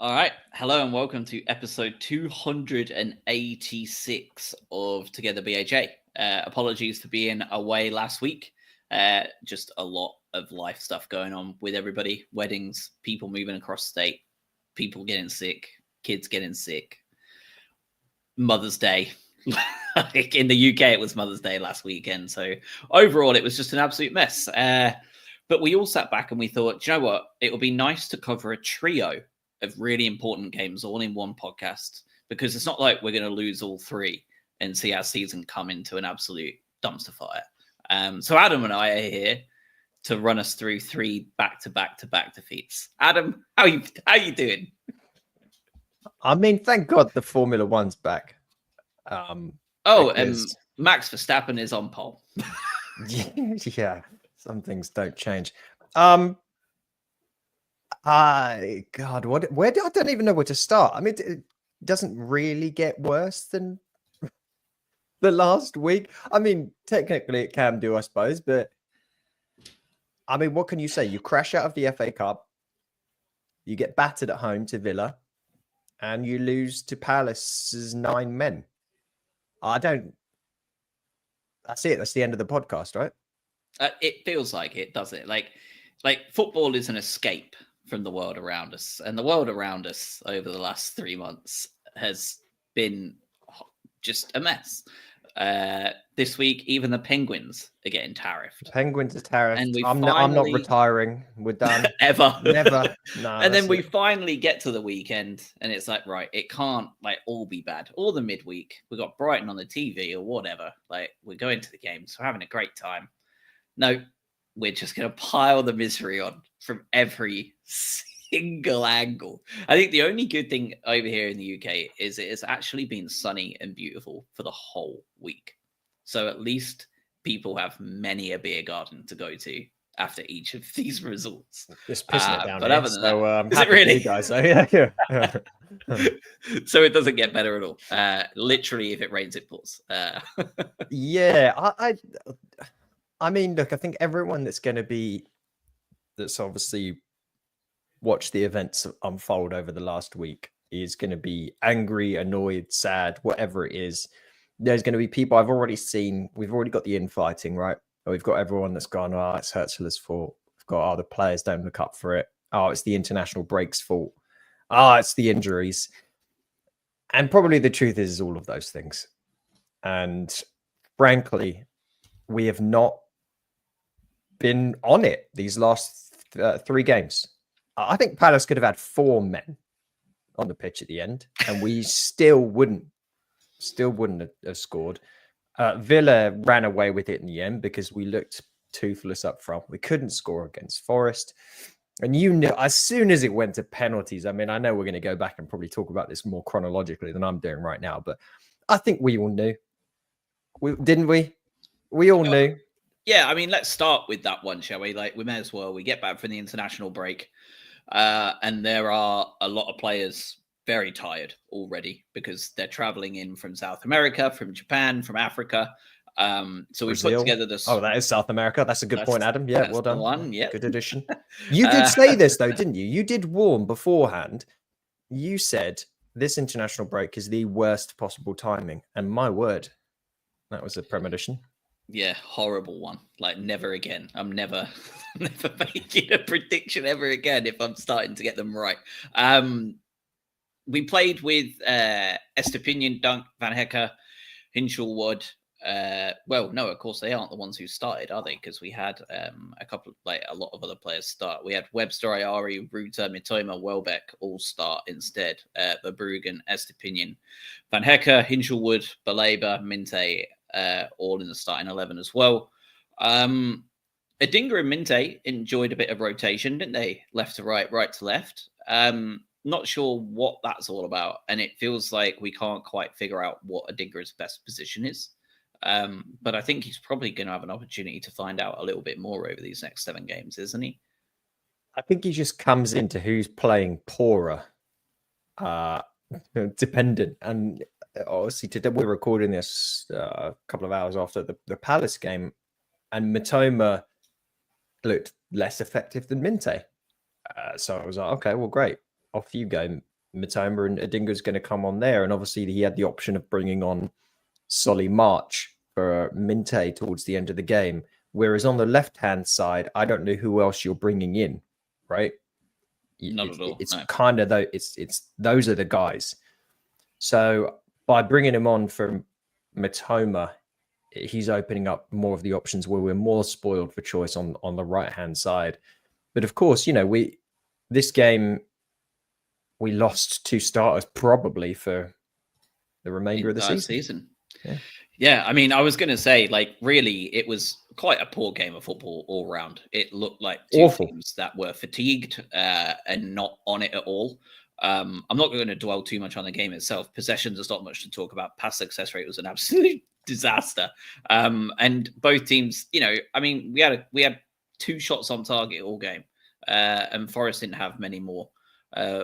All right. Hello and welcome to episode 286 of Together BHA. Apologies for being away last week. Just a lot of life stuff going on with everybody. Weddings, people moving across state, people getting sick, kids getting sick. Mother's Day. Like in the UK, it was Mother's Day last weekend. So overall, it was just an absolute mess. But we all sat back and we thought, you know what? It would be nice to cover a trio of really important games all in one podcast, because it's not like we're going to lose all three and see our season come into an absolute dumpster fire. So Adam and I are here to run us through three back-to-back defeats. Adam, how you doing? I mean, thank God the Formula One's back. Max Verstappen is on pole. Yeah, some things don't change. I don't even know where to start. I mean, it doesn't really get worse than the last week. I mean, technically it can do, I suppose, but I mean, what can you say? You crash out of the FA Cup, you get battered at home to Villa, and you lose to Palace's 9 men. That's it. That's the end of the podcast, right? It feels like it, does it? Like football is an escape from the world around us, and the world around us over the last 3 months has been just a mess. This week, even the Penguins are getting tariffed. The Penguins are tariffed. And I'm not retiring. We're done. Ever. Never. No, and then we finally get to the weekend, and it's like, right, it can't all be bad. Or the midweek, we got Brighton on the TV or whatever. Like, we're going to the games, we're having a great time. No, we're just going to pile the misery on from every single angle. I think the only good thing over here in the UK is it has actually been sunny and beautiful for the whole week. So at least people have many a beer garden to go to after each of these results. It's pissing it down but here, other than that, is it really? Guys, so yeah. So it doesn't get better at all. Literally, if it rains, it pours. Yeah, I mean, look, I think everyone that's obviously watched the events unfold over the last week is going to be angry, annoyed, sad, whatever it is. There's going to be people I've already seen. We've already got the infighting, right? We've got everyone that's gone, oh, it's Hertzler's fault. We've got, the players don't look up for it. Oh, it's the international break's fault. Oh, it's the injuries. And probably the truth is all of those things. And frankly, we have not been on it these last 3 games. I think Palace could have had 4 men on the pitch at the end, and we still wouldn't have scored. Villa ran away with it in the end because we looked toothless up front. We couldn't score against Forest. And you knew as soon as it went to penalties, I mean, I know we're going to go back and probably talk about this more chronologically than I'm doing right now, but I think we all knew. Didn't we? We all knew. Yeah, I mean, let's start with that one, shall we? We may as well. We get back from the international break, and there are a lot of players very tired already because they're traveling in from South America, from Japan, from Africa. So we put together this. Oh, that is South America. That's a good point, Adam. Yeah, well done. One, yeah. Good addition. You did say this, though, didn't you? You did warn beforehand. You said this international break is the worst possible timing. And my word, that was a premonition. Yeah, horrible one. Never again. I'm never making a prediction ever again if I'm starting to get them right. We played with Estepinian, Dunk, Van Hecker, Hinchelwood. Well, no, of course they aren't the ones who started, are they? Because we had a lot of other players start. We had Webster, Ayari, Ruta, Mitoma, Welbeck all start instead. Verbruggen, Estepinian, Van Hecker, Hinchelwood, Baleba, Minte, all in the starting 11 as well. Adingra and Minte enjoyed a bit of rotation, didn't they? Left to right, right to left. Not sure what that's all about. And it feels like we can't quite figure out what Adingra's best position is. But I think he's probably going to have an opportunity to find out a little bit more over these next 7 games, isn't he? I think he just comes into who's playing poorer, dependent. And obviously, today we're recording this a couple of hours after the Palace game, and Mitoma looked less effective than Minte. So I was like, okay, well, great. Off you go, Matoma and Adinga's going to come on there. And obviously he had the option of bringing on Solly March for Minte towards the end of the game. Whereas on the left-hand side, I don't know who else you're bringing in, right? Not at all. It's no. kind of, it's those are the guys. So by bringing him on for Matoma, he's opening up more of the options where we're more spoiled for choice on the right-hand side. But of course, this game, we lost 2 starters probably for the remainder of the season. Yeah, I mean, I was going to say, like, really, it was quite a poor game of football all round. It looked like two teams that were fatigued and not on it at all. I'm not going to dwell too much on the game itself. Possessions, there's not much to talk about. Pass success rate was an absolute disaster. And both teams, I mean, we had 2 shots on target all game, and Forest didn't have many more.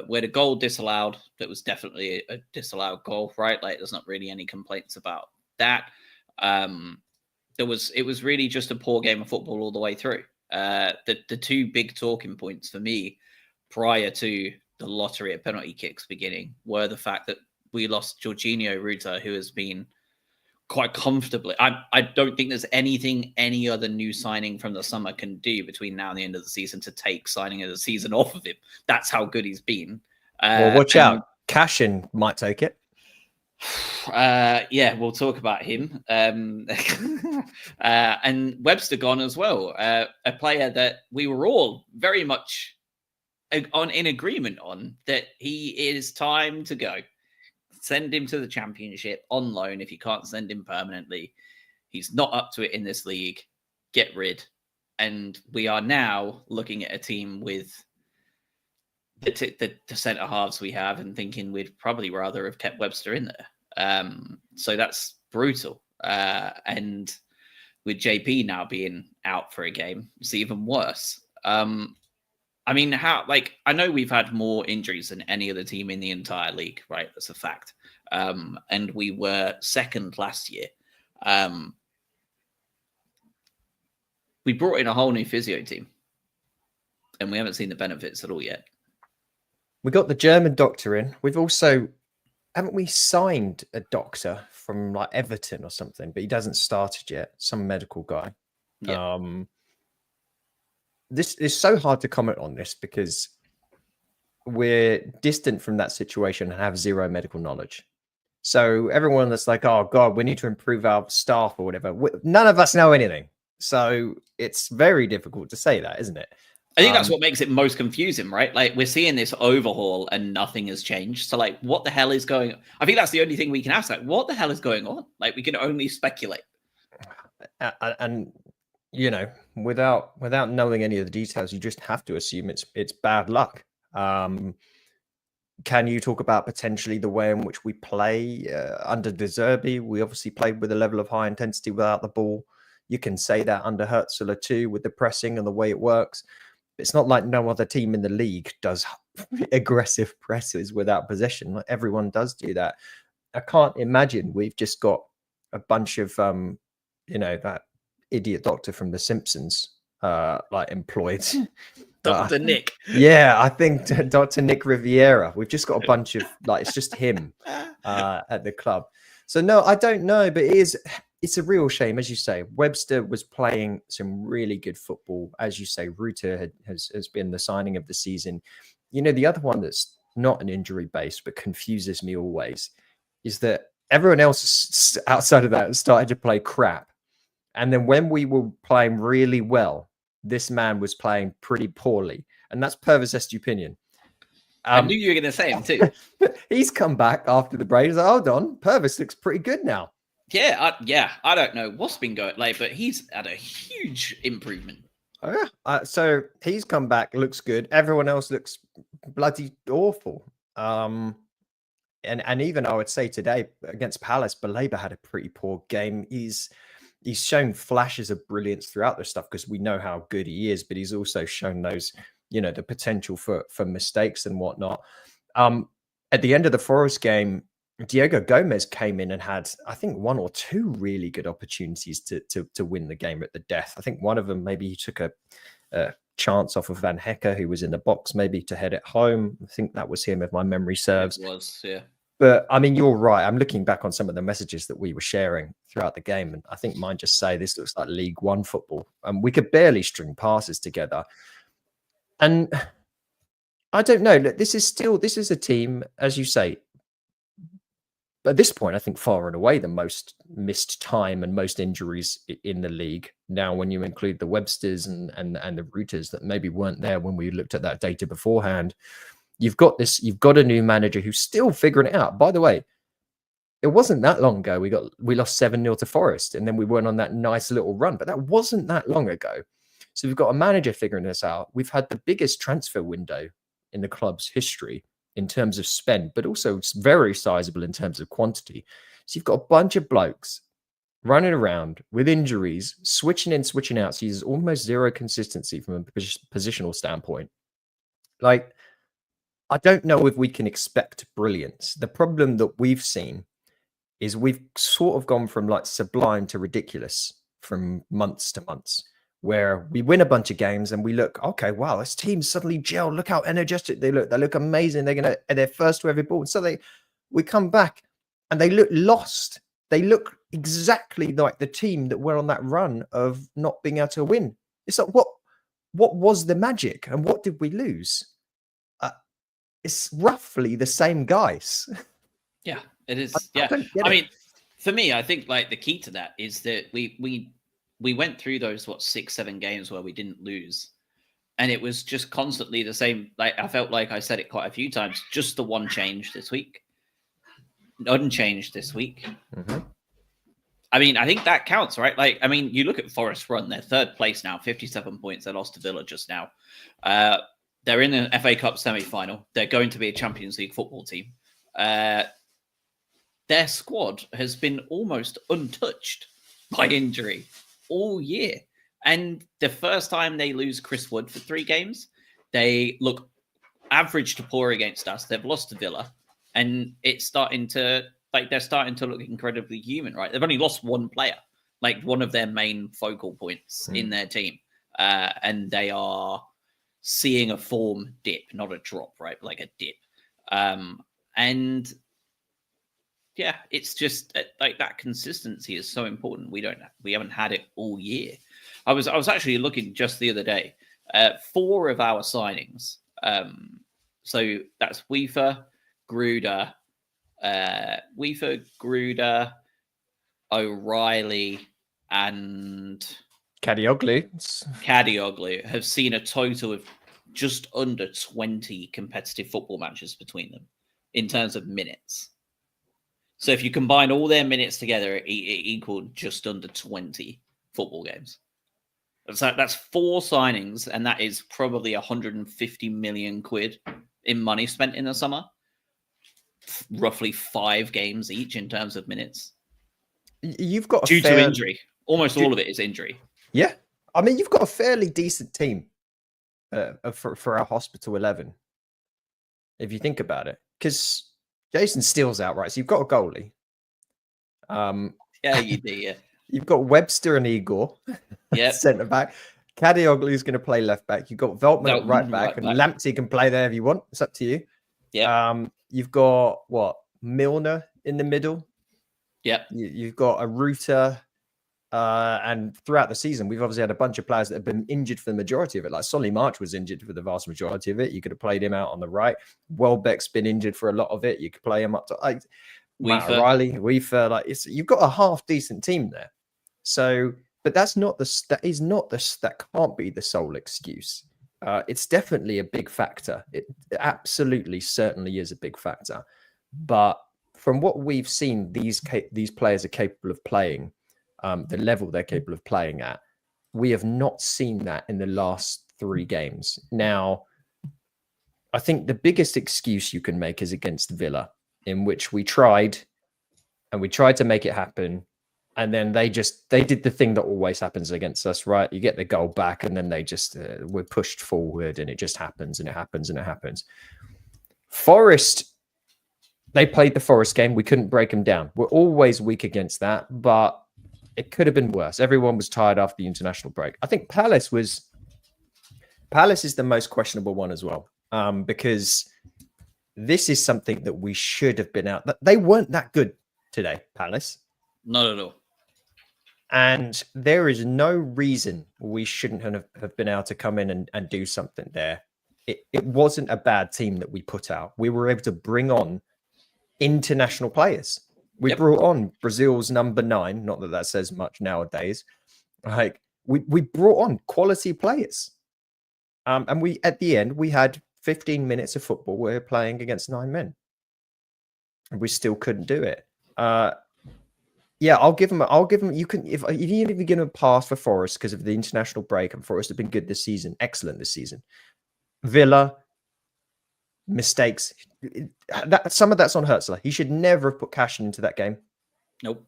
We had a goal disallowed. That was definitely a disallowed goal, right? Like, there's not really any complaints about that. It was really just a poor game of football all the way through. The 2 big talking points for me prior to the lottery at penalty kicks beginning were the fact that we lost Jorginho Ruta, who has been quite comfortably. I don't think there's anything any other new signing from the summer can do between now and the end of the season to take signing of the season off of him. That's how good he's been. Well, watch out. Cashin might take it. Yeah, we'll talk about him. And Webster gone as well. A player that we were all very much in agreement on that he is time to go. Send him to the Championship on loan if you can't send him permanently. He's not up to it in this league. Get rid. And we are now looking at a team with the centre halves we have and thinking we'd probably rather have kept Webster in there. So that's brutal. And with JP now being out for a game, it's even worse. I mean, I know we've had more injuries than any other team in the entire league, right? That's a fact. And we were second last year. We brought in a whole new physio team and we haven't seen the benefits at all yet. We got the German doctor in. We've also, haven't we signed a doctor from like Everton or something, but he hasn't started yet. Some medical guy. Yeah. This is so hard to comment on this because we're distant from that situation and have zero medical knowledge. So everyone that's like, oh God, we need to improve our staff or whatever. None of us know anything. So it's very difficult to say that, isn't it? I think that's what makes it most confusing, right? Like, we're seeing this overhaul and nothing has changed. So, like, what the hell is going on? I think that's the only thing we can ask. Like, what the hell is going on? Like, we can only speculate. And without knowing any of the details, you just have to assume it's bad luck. Can you talk about potentially the way in which we play under De Zerbi? We obviously played with a level of high intensity without the ball. You can say that under Hertzler too, with the pressing and the way it works. It's not like no other team in the league does aggressive presses without possession. Like, everyone does do that. I can't imagine we've just got a bunch of, that idiot doctor from The Simpsons, employed. Dr. Nick. Yeah, I think Dr. Nick Riviera. We've just got a bunch of, it's just him at the club. So, no, I don't know, but it's a real shame, as you say. Webster was playing some really good football. As you say, Ruta has been the signing of the season. The other one that's not an injury base but confuses me always is that everyone else outside of that started to play crap. And then when we were playing really well, this man was playing pretty poorly. And that's Pervis Estupinian. I knew you were going to say him too. He's come back after the break. He's like, hold on, Pervis looks pretty good now. Yeah, I don't know what's been going like, but he's had a huge improvement. Oh, yeah. So he's come back, looks good. Everyone else looks bloody awful. And even I would say today against Palace, Baleba had a pretty poor game. He's shown flashes of brilliance throughout this stuff because we know how good he is, but he's also shown those, the potential for mistakes and whatnot. At the end of the Forest game, Diego Gomez came in and had, I think, 1 or 2 really good opportunities to win the game at the death. I think one of them, maybe he took a chance off of Van Hecker, who was in the box maybe to head it home. I think that was him, if my memory serves. It was, yeah. But I mean, you're right. I'm looking back on some of the messages that we were sharing throughout the game, and I think mine just say this looks like League One football. And we could barely string passes together. And I don't know. Look, this is a team, as you say, at this point, I think far and away the most missed time and most injuries in the league. Now, when you include the Websters and the Routers that maybe weren't there when we looked at that data beforehand, you've got a new manager who's still figuring it out. By the way, it wasn't that long ago we lost 7-0 to Forest, and then we went on that nice little run, but that wasn't that long ago. So we've got a manager figuring this out. We've had the biggest transfer window in the club's history in terms of spend, but also it's very sizable in terms of quantity. So you've got a bunch of blokes running around with injuries, switching in, switching out. So there's almost zero consistency from a positional standpoint. Like, I don't know if we can expect brilliance. The problem that we've seen is we've sort of gone from like sublime to ridiculous from months to months, where we win a bunch of games and we look, okay, wow, this team suddenly gel. Look how energetic they look. They look amazing. They're first to every ball. And so we come back and they look lost. They look exactly like the team that were on that run of not being able to win. It's like, what was the magic and what did we lose? It's roughly the same guys. Yeah, it is. I mean, for me, I think like the key to that is that we went through those 6-7 games where we didn't lose, and it was just constantly the same. Like, I felt like I said it quite a few times. Just the one change this week, unchanged this week. Mm-hmm. I mean, I think that counts, right? Like, I mean, you look at Forest run; they're third place now, 57 points. They lost to Villa just now. They're in an FA Cup semi-final. They're going to be a Champions League football team. Their squad has been almost untouched by injury all year. And the first time they lose Chris Wood for 3 games, they look average to poor against us. They've lost to Villa. And it's starting to, like, they're starting to look incredibly human, right? They've only lost one player, like one of their main focal points in their team. And they are seeing a form dip, not a drop, right? Like a dip. And yeah, it's just like that consistency is so important. We haven't had it all year. I was actually looking just the other day, 4 of our signings. So that's Weaver, Gruder, O'Reilly, and Kadioglu have seen a total of just under 20 competitive football matches between them in terms of minutes. So if you combine all their minutes together, it equaled just under 20 football games. So that's 4 signings, and that is probably 150 million quid in money spent in the summer. Roughly 5 games each in terms of minutes. You've got due to injury. Almost all of it is injury. Yeah. I mean, you've got a fairly decent team for our Hospital 11, if you think about it. Because Jason Steele's out, right? So you've got a goalie. Yeah, you do, yeah. You've got Webster and Igor, centre back. Kadioglu's going to play left back. You've got Veltman at right back, and Lamptey can play there if you want. It's up to you. Yeah. You've got Milner in the middle. Yeah. You've got a Reuter. And throughout the season, we've obviously had a bunch of players that have been injured for the majority of it. Like Solly March was injured for the vast majority of it. You could have played him out on the right. Welbeck's been injured for a lot of it. You could play him up to Matt O'Reilly, Weaver. Like you've got a half decent team there. So, but that can't be the sole excuse. It's definitely a big factor. It absolutely, certainly is a big factor. But from what we've seen, these players are capable of playing. The level they're capable of playing at, we have not seen that in the last 3 games. Now, I think the biggest excuse you can make is against Villa, in which we tried to make it happen, and then they did the thing that always happens against us, right? You get the goal back, and then they just we're pushed forward, and it just happens, and it happens, and it happens. Forest, they played the Forest game. We couldn't break them down. We're always weak against that, but it could have been worse. Everyone was tired after the international break. I think Palace was Palace is the most questionable one as well, because this is something that we should have been out. They weren't that good today, Palace. Not at all. And there is no reason we shouldn't have been able to come in and do something there. It wasn't a bad team that we put out. We were able to bring on international players. We brought on Brazil's number 9. Not that that says much nowadays. Like we brought on quality players. And we at the end we had 15 minutes of football. We're playing against 9 men. And we still couldn't do it. Yeah, I'll give them. You can if you even give them a pass for Forest because of the international break, and Forest have been good this season, excellent this season. Villa mistakes. Some of that's on Hertzler. He should never have put Cash into that game. Nope,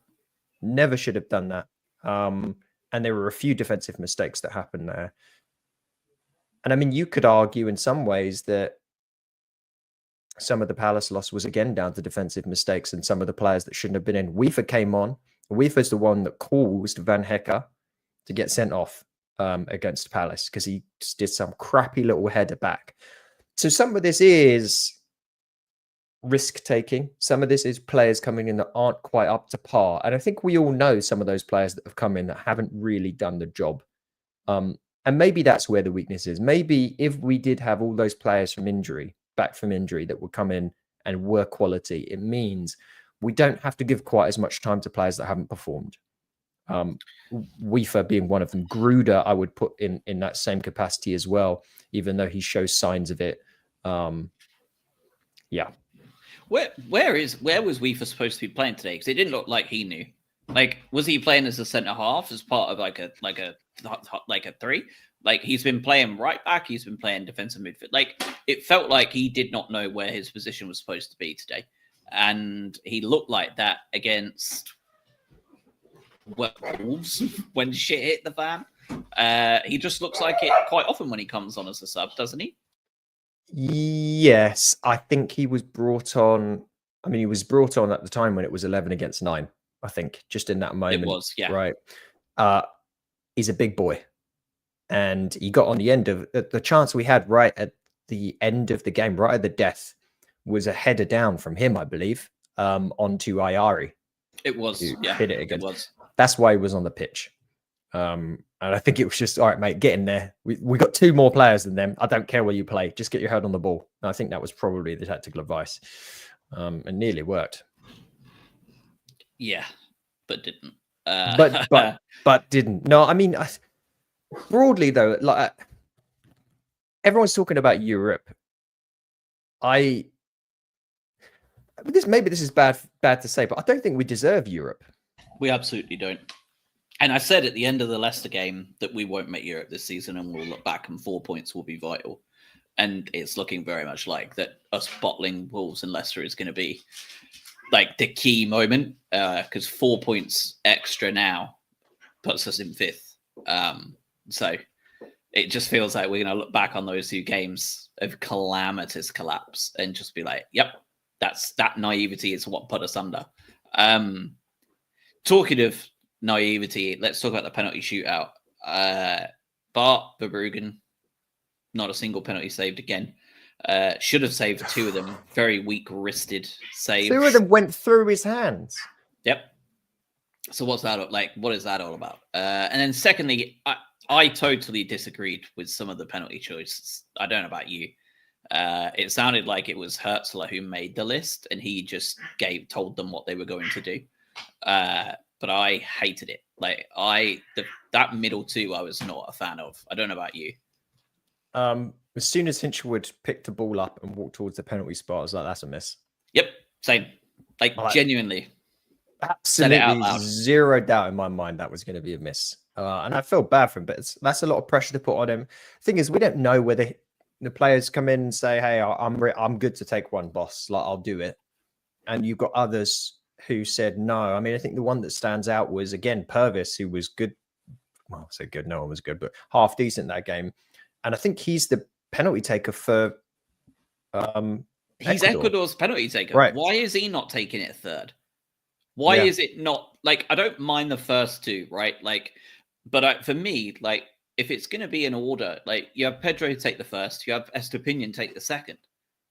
never should have done that. And there were a few defensive mistakes that happened there. And I mean, you could argue in some ways that some of the Palace loss was again down to defensive mistakes and some of the players that shouldn't have been in. Weaver came on. Weaver's the one that caused Van Hecker to get sent off against Palace because he just did some crappy little header back. So some of this is risk taking. Some of this is players coming in that aren't quite up to par. And I think we all know some of those players that have come in that haven't really done the job. And maybe that's where the weakness is. Maybe if we did have all those players back from injury that would come in and were quality, it means we don't have to give quite as much time to players that haven't performed. Weaver being one of them. Gruder, I would put in that same capacity as well, even though he shows signs of it. Yeah. Where was Weaver supposed to be playing today? Because it didn't look like he knew. Like, was he playing as a centre half as part of like a 3? Like, he's been playing right back. He's been playing defensive midfield. Like, it felt like he did not know where his position was supposed to be today. And he looked like that against Wolves when shit hit the fan. He just looks like it quite often when he comes on as a sub, doesn't he? Yes, I think he was brought on. I mean, he was brought on at the time when it was 11 against 9, I think, just in that moment. It was, yeah. Right. He's a big boy. And he got on the end of the chance we had right at the end of the game, right at the death, was a header down from him, I believe, onto Ayari. It was, yeah. Hit it again. It was. That's why he was on the pitch. And I think it was just, all right, mate, get in there. We got 2 more players than them. I don't care where you play. Just get your head on the ball. And I think that was probably the tactical advice. And nearly worked. Yeah, but didn't. But didn't. No, I mean, broadly though, like everyone's talking about Europe. Maybe this is bad to say, but I don't think we deserve Europe. We absolutely don't. And I said at the end of the Leicester game that we won't make Europe this season and we'll look back and 4 points will be vital. And it's looking very much like that us bottling Wolves and Leicester is going to be like the key moment because 4 points extra now puts us in 5th. So it just feels like we're going to look back on those 2 games of calamitous collapse and just be like, yep, that naivety is what put us under. Talking of naivety, let's talk about the penalty shootout. Bart Verbruggen, not a single penalty saved again. Should have saved 2 of them. Very weak-wristed saves. 2 of them went through his hands. Yep. So what's that like? What is that all about? And then secondly, I totally disagreed with some of the penalty choices. I don't know about you. It sounded like it was Hertzler who made the list, and he just told them what they were going to do. But I hated it. Like that middle 2, I was not a fan of. I don't know about you. As soon as Hinchwood picked the ball up and walked towards the penalty spot, I was like, "That's a miss." Yep, same. Like genuinely, absolutely zero doubt in my mind that was going to be a miss. And I feel bad for him, but that's a lot of pressure to put on him. Thing is, we don't know whether the players come in and say, "Hey, I'm good to take one, boss. Like I'll do it," and you've got others who said no. I mean, I think the one that stands out was again Purvis, who was good. Well, I say good. No one was good, but half decent that game. And I think he's the penalty taker for. He's Ecuador's penalty taker. Right. Why is he not taking it 3rd? Why is it not like I don't mind the first 2, right? Like, but for me, like if it's going to be in order, like you have Pedro take the first, you have Estepinian take the second.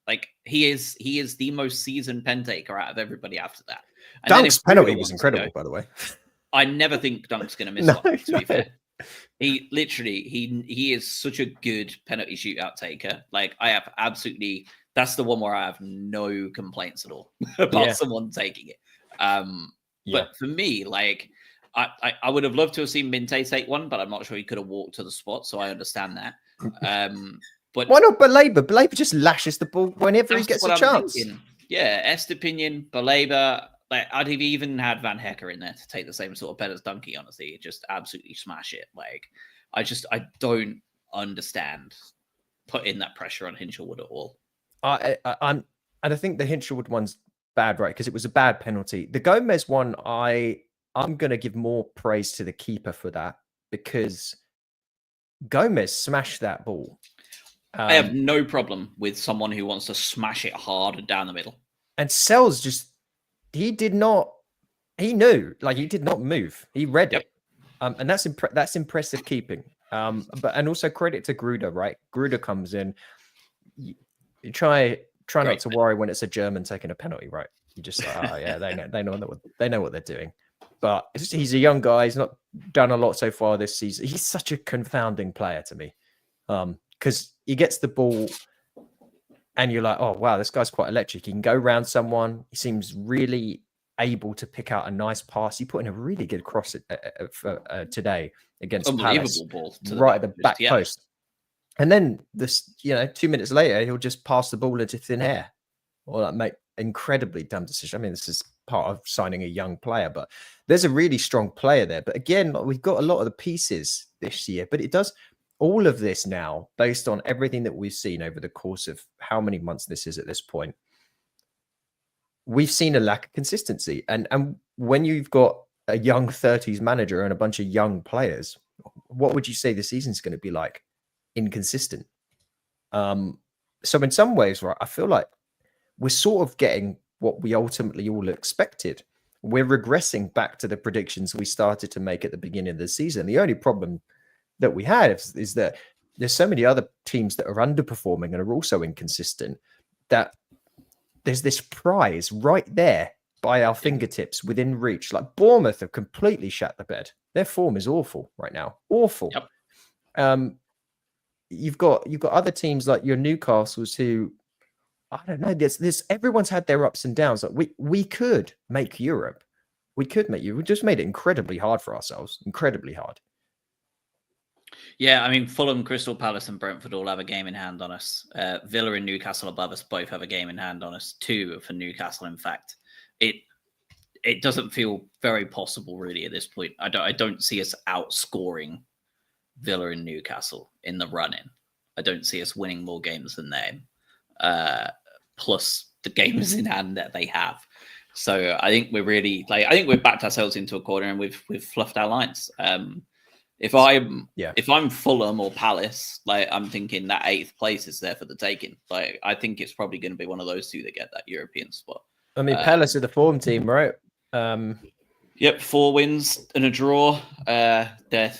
Like he is the most seasoned pen taker out of everybody after that. And Dunk's penalty was incredible, by the way. I never think Dunk's going to miss No, one, to no. be fair. He literally, he is such a good penalty shootout taker. Like I have absolutely, that's the one where I have no complaints at all about someone taking it. But for me, like I would have loved to have seen Minte take one, but I'm not sure he could have walked to the spot, so I understand that. But why not Baleba? Baleba just lashes the ball whenever he gets a chance. Thinking. Yeah, Estepinian, Baleba. Like I'd have even had Van Hecker in there to take the same sort of bet as Dunkey. Honestly, just absolutely smash it. Like I don't understand putting that pressure on Hinchelwood at all. And I think the Hinchelwood one's bad, right? Because it was a bad penalty. The Gomez one, I'm going to give more praise to the keeper for that, because Gomez smashed that ball. I have no problem with someone who wants to smash it hard down the middle. And Sells just, he did not move. He read it. And that's impressive keeping. And also credit to Gruder, right? Gruder comes in. You try not to worry when it's a German taking a penalty, right? You just like, they know what they're doing. But he's a young guy. He's not done a lot so far this season. He's such a confounding player to me, because he gets the ball, and you're like, oh wow, this guy's quite electric. He can go around someone. He seems really able to pick out a nice pass. He put in a really good cross today against Palace, ball right at the back post. And then 2 minutes later, he'll just pass the ball into thin air, or like make incredibly dumb decision. I mean, this is part of signing a young player, but there's a really strong player there. But again, we've got a lot of the pieces this year, but it does all of this now based on everything that we've seen over the course of how many months this is at this point. We've seen a lack of consistency. And when you've got a young 30s manager and a bunch of young players, what would you say the season's going to be like? Inconsistent. So in some ways, right, I feel like we're sort of getting what we ultimately all expected. We're regressing back to the predictions we started to make at the beginning of the season. The only problem that we have is that there's so many other teams that are underperforming and are also inconsistent, that there's this prize right there by our fingertips within reach. Like Bournemouth have completely shut the bed. Their form is awful right now. Awful. Yep. You've got other teams like your Newcastles who, I don't know, there's everyone's had their ups and downs. Like we could make Europe. We just made it incredibly hard for ourselves. Incredibly hard. Yeah, I mean, Fulham, Crystal Palace, and Brentford all have a game in hand on us. Villa and Newcastle above us both have a game in hand on us. 2 for Newcastle, in fact. It doesn't feel very possible, really, at this point. I don't see us outscoring Villa and Newcastle in the run-in. I don't see us winning more games than them. Plus the games in hand that they have. So I think we're really I think we've backed ourselves into a corner, and we've fluffed our lines. If I'm Fulham or Palace, like I'm thinking that 8th place is there for the taking. Like I think it's probably going to be one of those two that get that European spot. I mean, Palace are the form team, right? Yep, 4 wins and a draw. They're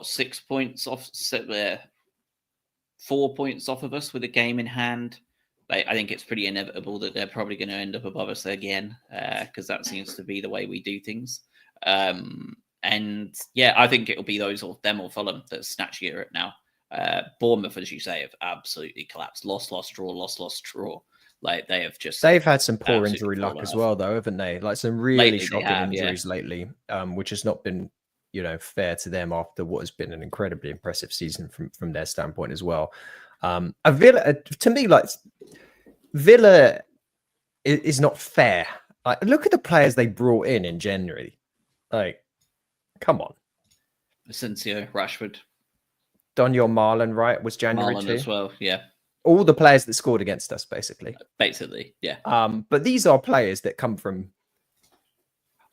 6 points off? 4 points off of us with a game in hand. I think it's pretty inevitable that they're probably going to end up above us again, because that seems to be the way we do things. And yeah, I think it'll be them or Fulham that snatch Europe now. Bournemouth, as you say, have absolutely collapsed. Lost, draw. Like they've had some poor injury luck as well, though, haven't they? Like some really shocking injuries lately, which has not been, fair to them after what has been an incredibly impressive season from their standpoint as well. Villa, to me, like Villa is not fair. Like, look at the players they brought in January. Like, come on. Asensio, Rashford. Daniel Marlon, right? Was January Marlon too? As well, yeah. All the players that scored against us, basically. Basically, yeah. But these are players that come from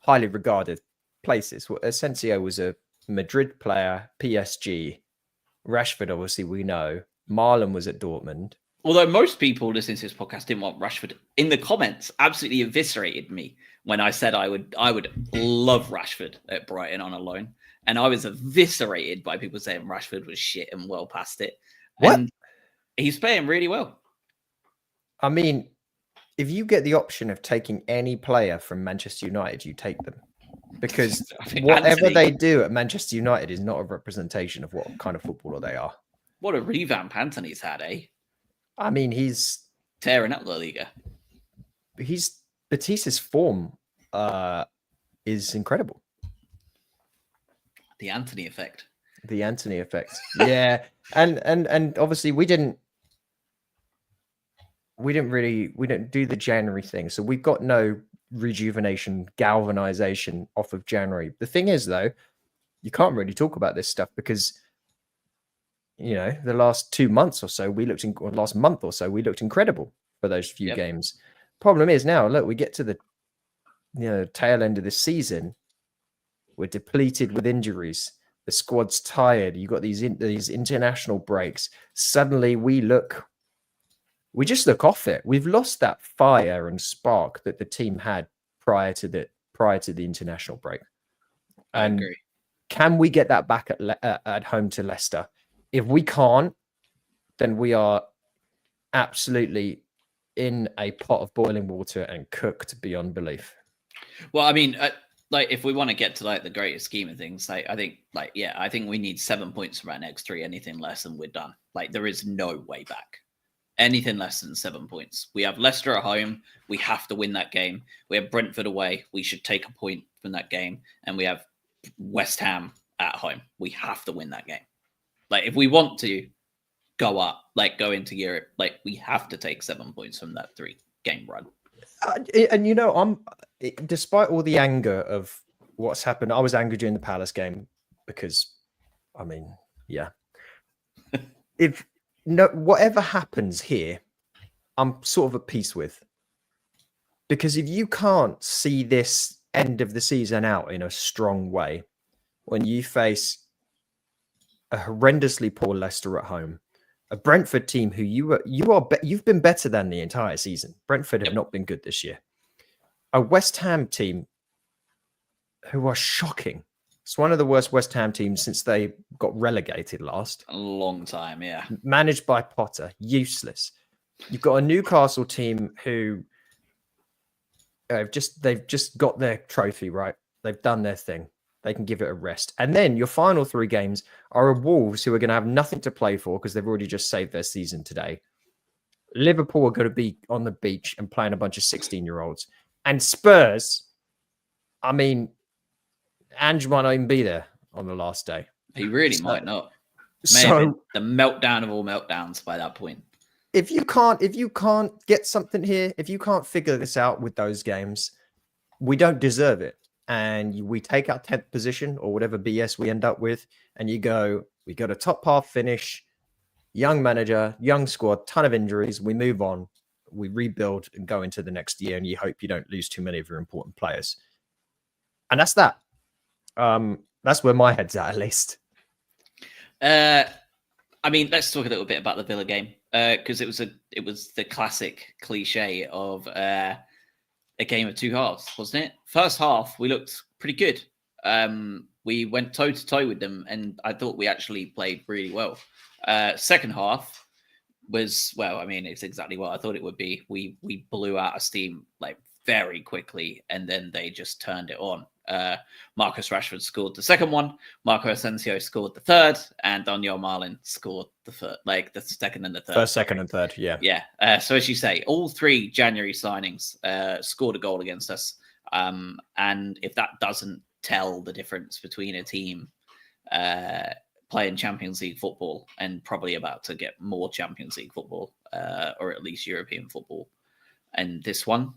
highly regarded places. Well, Asensio was a Madrid player, PSG. Rashford, obviously, we know. Marlon was at Dortmund. Although most people listening to this podcast didn't want Rashford, in the comments absolutely eviscerated me when I said I would love Rashford at Brighton on a loan. and I was eviscerated by people saying Rashford was shit and well past it. What? And he's playing really well. I mean, if you get the option of taking any player from Manchester United, you take them. Because whatever they do at Manchester United is not a representation of what kind of footballer they are. What a revamp Anthony's had, eh? I mean, he's tearing up La Liga. Batista's form is incredible. The Anthony effect. The Anthony effect. Yeah. and obviously we didn't do the January thing. So we've got no rejuvenation, galvanization off of January. The thing is, though, you can't really talk about this stuff because, the last 2 months or so, last month or so, we looked incredible for those few games. Problem is now, look, we get to the tail end of the season. We're depleted with injuries. The squad's tired. You've got these international breaks. Suddenly we just look off it. We've lost that fire and spark that the team had prior to the international break. I agree. Can we get that back at home to Leicester? If we can't, then we are absolutely in a pot of boiling water and cooked beyond belief. Well, I mean, if we want to get to the greater scheme of things, I think we need 7 points from our next 3. Anything less and we're done. There is no way back. Anything less than 7 points. We have Leicester at home. We have to win that game. We have Brentford away. We should take a point from that game. And we have West Ham at home. We have to win that game. If we want to go up, go into Europe, we have to take 7 points from that 3-game run. I'm despite all the anger of what's happened, I was angry during the Palace game because, whatever happens here, I'm sort of at peace with. Because if you can't see this end of the season out in a strong way, when you face a horrendously poor Leicester at home, a Brentford team who you've been better than the entire season. Brentford have not been good this year. A West Ham team who are shocking. It's one of the worst West Ham teams since they got relegated last. A long time, yeah. Managed by Potter, useless. You've got a Newcastle team who they've just got their trophy, right? They've done their thing. They can give it a rest. And then your final 3 games are a Wolves who are going to have nothing to play for because they've already just saved their season today. Liverpool are going to be on the beach and playing a bunch of 16-year-olds. And Spurs, Ange might not even be there on the last day. He really might not. The meltdown of all meltdowns by that point. If you can't get something here, if you can't figure this out with those games, we don't deserve it. And we take our 10th position or whatever BS we end up with, and we got a top half finish, young manager, young squad, ton of injuries. We move on, we rebuild and go into the next year, and you hope you don't lose too many of your important players. And that's that. That's where my head's at least. Let's talk a little bit about the Villa game because it was the classic cliche of a game of 2 halves, wasn't it? First half, we looked pretty good. We went toe to toe with them, and I thought we actually played really well. Second half was, it's exactly what I thought it would be. We blew out of steam very quickly, and then they just turned it on. Marcus Rashford scored the second one, Marco Asensio scored the third, and Daniel Marlin scored the third, the second and the third. First, second, and third, yeah. Yeah. So as you say, all 3 January signings scored a goal against us. And if that doesn't tell the difference between a team playing Champions League football and probably about to get more Champions League football, or at least European football, and this one,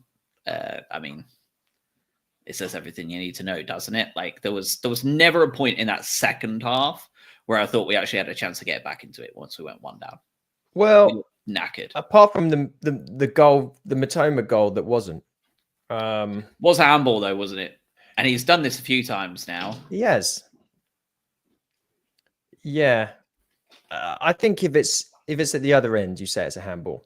it says everything you need to know, doesn't it? There was never a point in that second half where I thought we actually had a chance to get back into it once we went 1 down. Well, we knackered. Apart from the goal, the Matoma goal that wasn't. Was a handball though, wasn't it? And he's done this a few times now. He has. Yeah. I think if it's at the other end, you say it's a handball.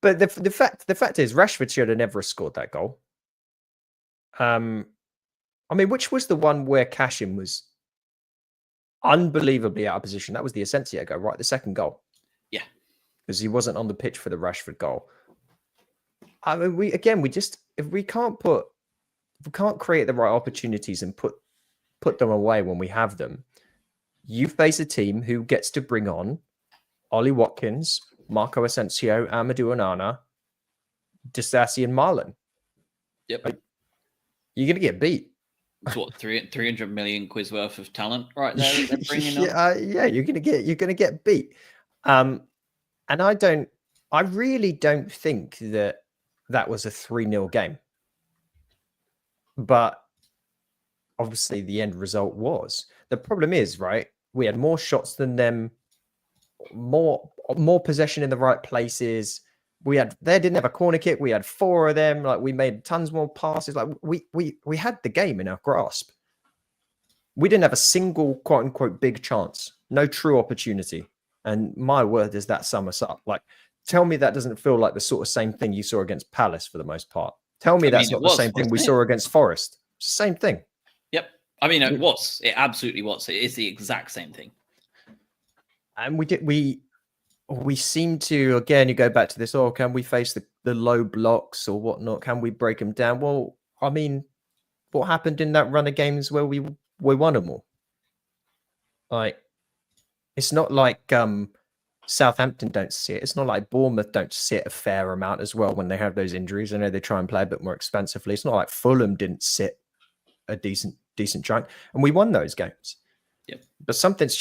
But the fact is, Rashford should have never scored that goal. I mean, which was the one where Cashin was unbelievably out of position? That was the Asensio goal, right? The second goal. Yeah. Because he wasn't on the pitch for the Rashford goal. I mean, if we can't create the right opportunities and put them away when we have them, you face a team who gets to bring on Ollie Watkins, Marco Asensio, Amadou Onana, Disasi, and Marlon. Yep. You're going to get beat. It's what, 300 million quid worth of talent right there that they're bringing on? Yeah, you're going to get beat. And I really don't think that was a 3-0 game. But obviously the end result was. The problem is, right, we had more shots than them, more possession in the right places. They didn't have a corner kick. We had 4 of them. Like, we made tons more passes. Like, we had the game in our grasp. We didn't have a single quote unquote big chance. No true opportunity. And my word, does that sum us up? Like, tell me that doesn't feel like the sort of same thing you saw against Palace for the most part. Tell me that's not the same thing we saw against Forest. It's the same thing. Yep. I mean, it was. It absolutely was. It is the exact same thing. And we seem to, again, you go back to this, can we face the low blocks or whatnot? Can we break them down? Well, I mean, what happened in that run of games where we won them all? Like, it's not like Southampton don't sit. It's not like Bournemouth don't sit a fair amount as well when they have those injuries. I know they try and play a bit more expensively. It's not like Fulham didn't sit a decent chunk, and we won those games. Yep. But something's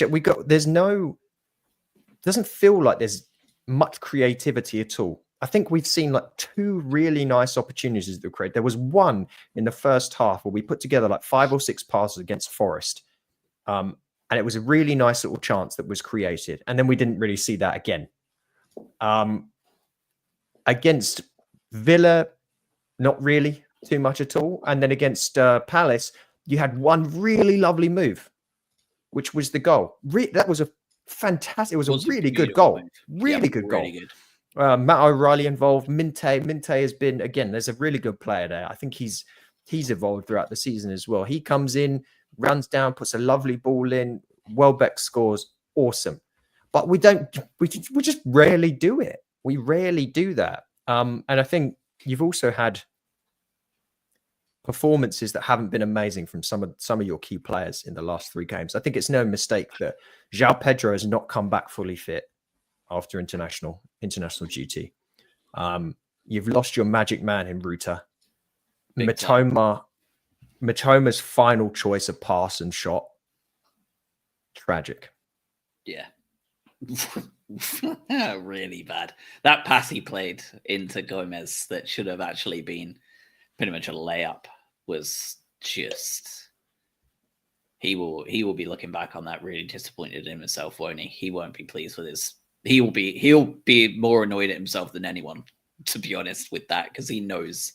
doesn't feel like there's much creativity at all. I think we've seen like 2 really nice opportunities that were created. There was one in the first half where we put together like 5 or 6 passes against Forest. And it was a really nice little chance that was created. And then we didn't really see that again. Against Villa, not really too much at all. And then against Palace, you had one really lovely move, which was the goal. That was a fantastic. It was a really good goal. Really good goal. Matt O'Reilly involved. Minte has been, again, there's a really good player there. I think he's evolved throughout the season as well. He comes in, runs down, puts a lovely ball in. Welbeck scores. Awesome. But we just rarely do it. We rarely do that. And I think you've also had performances that haven't been amazing from some of your key players in the last 3 games. I think it's no mistake that João Pedro has not come back fully fit after international duty. You've lost your magic man in Ruta. Matoma's final choice of pass and shot. Tragic. Yeah. Really bad. That pass he played into Gomez that should have actually been pretty much a layup was just, he will be looking back on that really disappointed in himself, won't he? He won't be pleased with he'll be more annoyed at himself than anyone, to be honest, with that, because he knows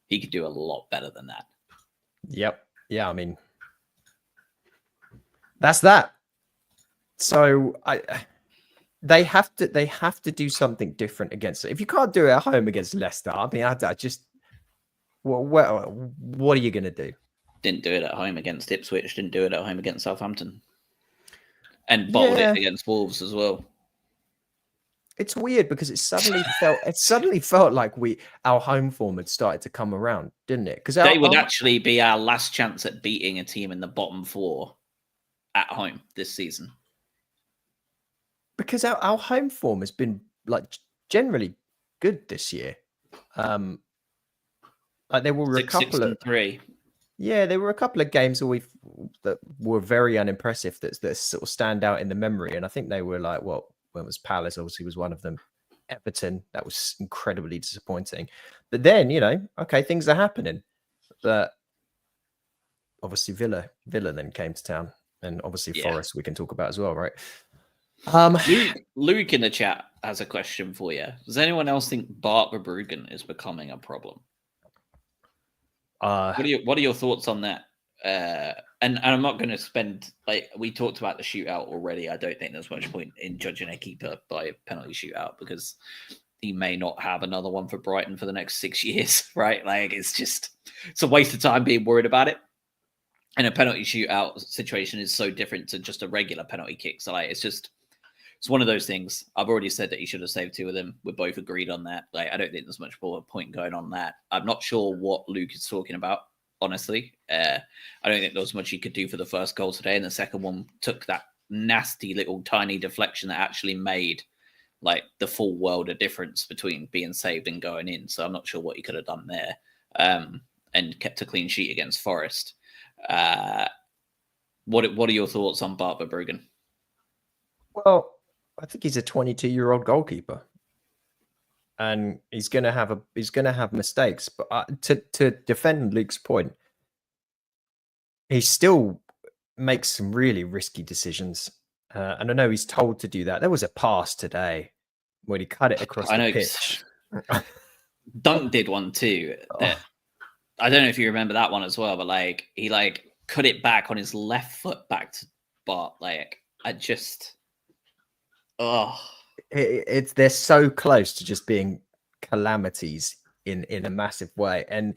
he could do a lot better than that. Yep. Yeah, I mean, that's that. So they have to do something different against it. If you can't do it at home against Leicester, I mean, I just, what are you going to do? Didn't do it at home against Ipswich. Didn't do it at home against Southampton. And bottled it against Wolves as well. It's weird because it suddenly felt like our home form had started to come around, didn't it? Because they would actually be our last chance at beating a team in the bottom 4 at home this season. Because our home form has been like generally good this year. Like there were 3. Yeah, there were a couple of games that were very unimpressive that sort of stand out in the memory, and I think they were like, when was Palace? Obviously, was one of them. Everton, that was incredibly disappointing. But then, okay, things are happening. But obviously, Villa then came to town, and obviously Forest we can talk about as well, right? Luke in the chat has a question for you. Does anyone else think Bart Verbruggen is becoming a problem? What are your thoughts on that? And I'm not going to spend, like, we talked about the shootout already. I don't think there's much point in judging a keeper by a penalty shootout because he may not have another one for Brighton for the next 6 years, right? Like, it's a waste of time being worried about it. And a penalty shootout situation is so different to just a regular penalty kick. So like, it's one of those things. I've already said that he should have saved 2 of them. We're both agreed on that. Like, I don't think there's much more point going on that. I'm not sure what Luke is talking about, honestly. I don't think there was much he could do for the first goal today. And the second one took that nasty little tiny deflection that actually made like the full world of difference between being saved and going in. So I'm not sure what he could have done there. And kept a clean sheet against Forest. What are your thoughts on Bart Verbruggen? Well, I think he's a 22-year-old goalkeeper, and he's going to have mistakes. But to defend Luke's point, he still makes some really risky decisions, and I know he's told to do that. There was a pass today when he cut it across the pitch. Dunk did one too. That, I don't know if you remember that one as well, but like he like cut it back on his left foot back to Bart. Like they're so close to just being calamities in a massive way. And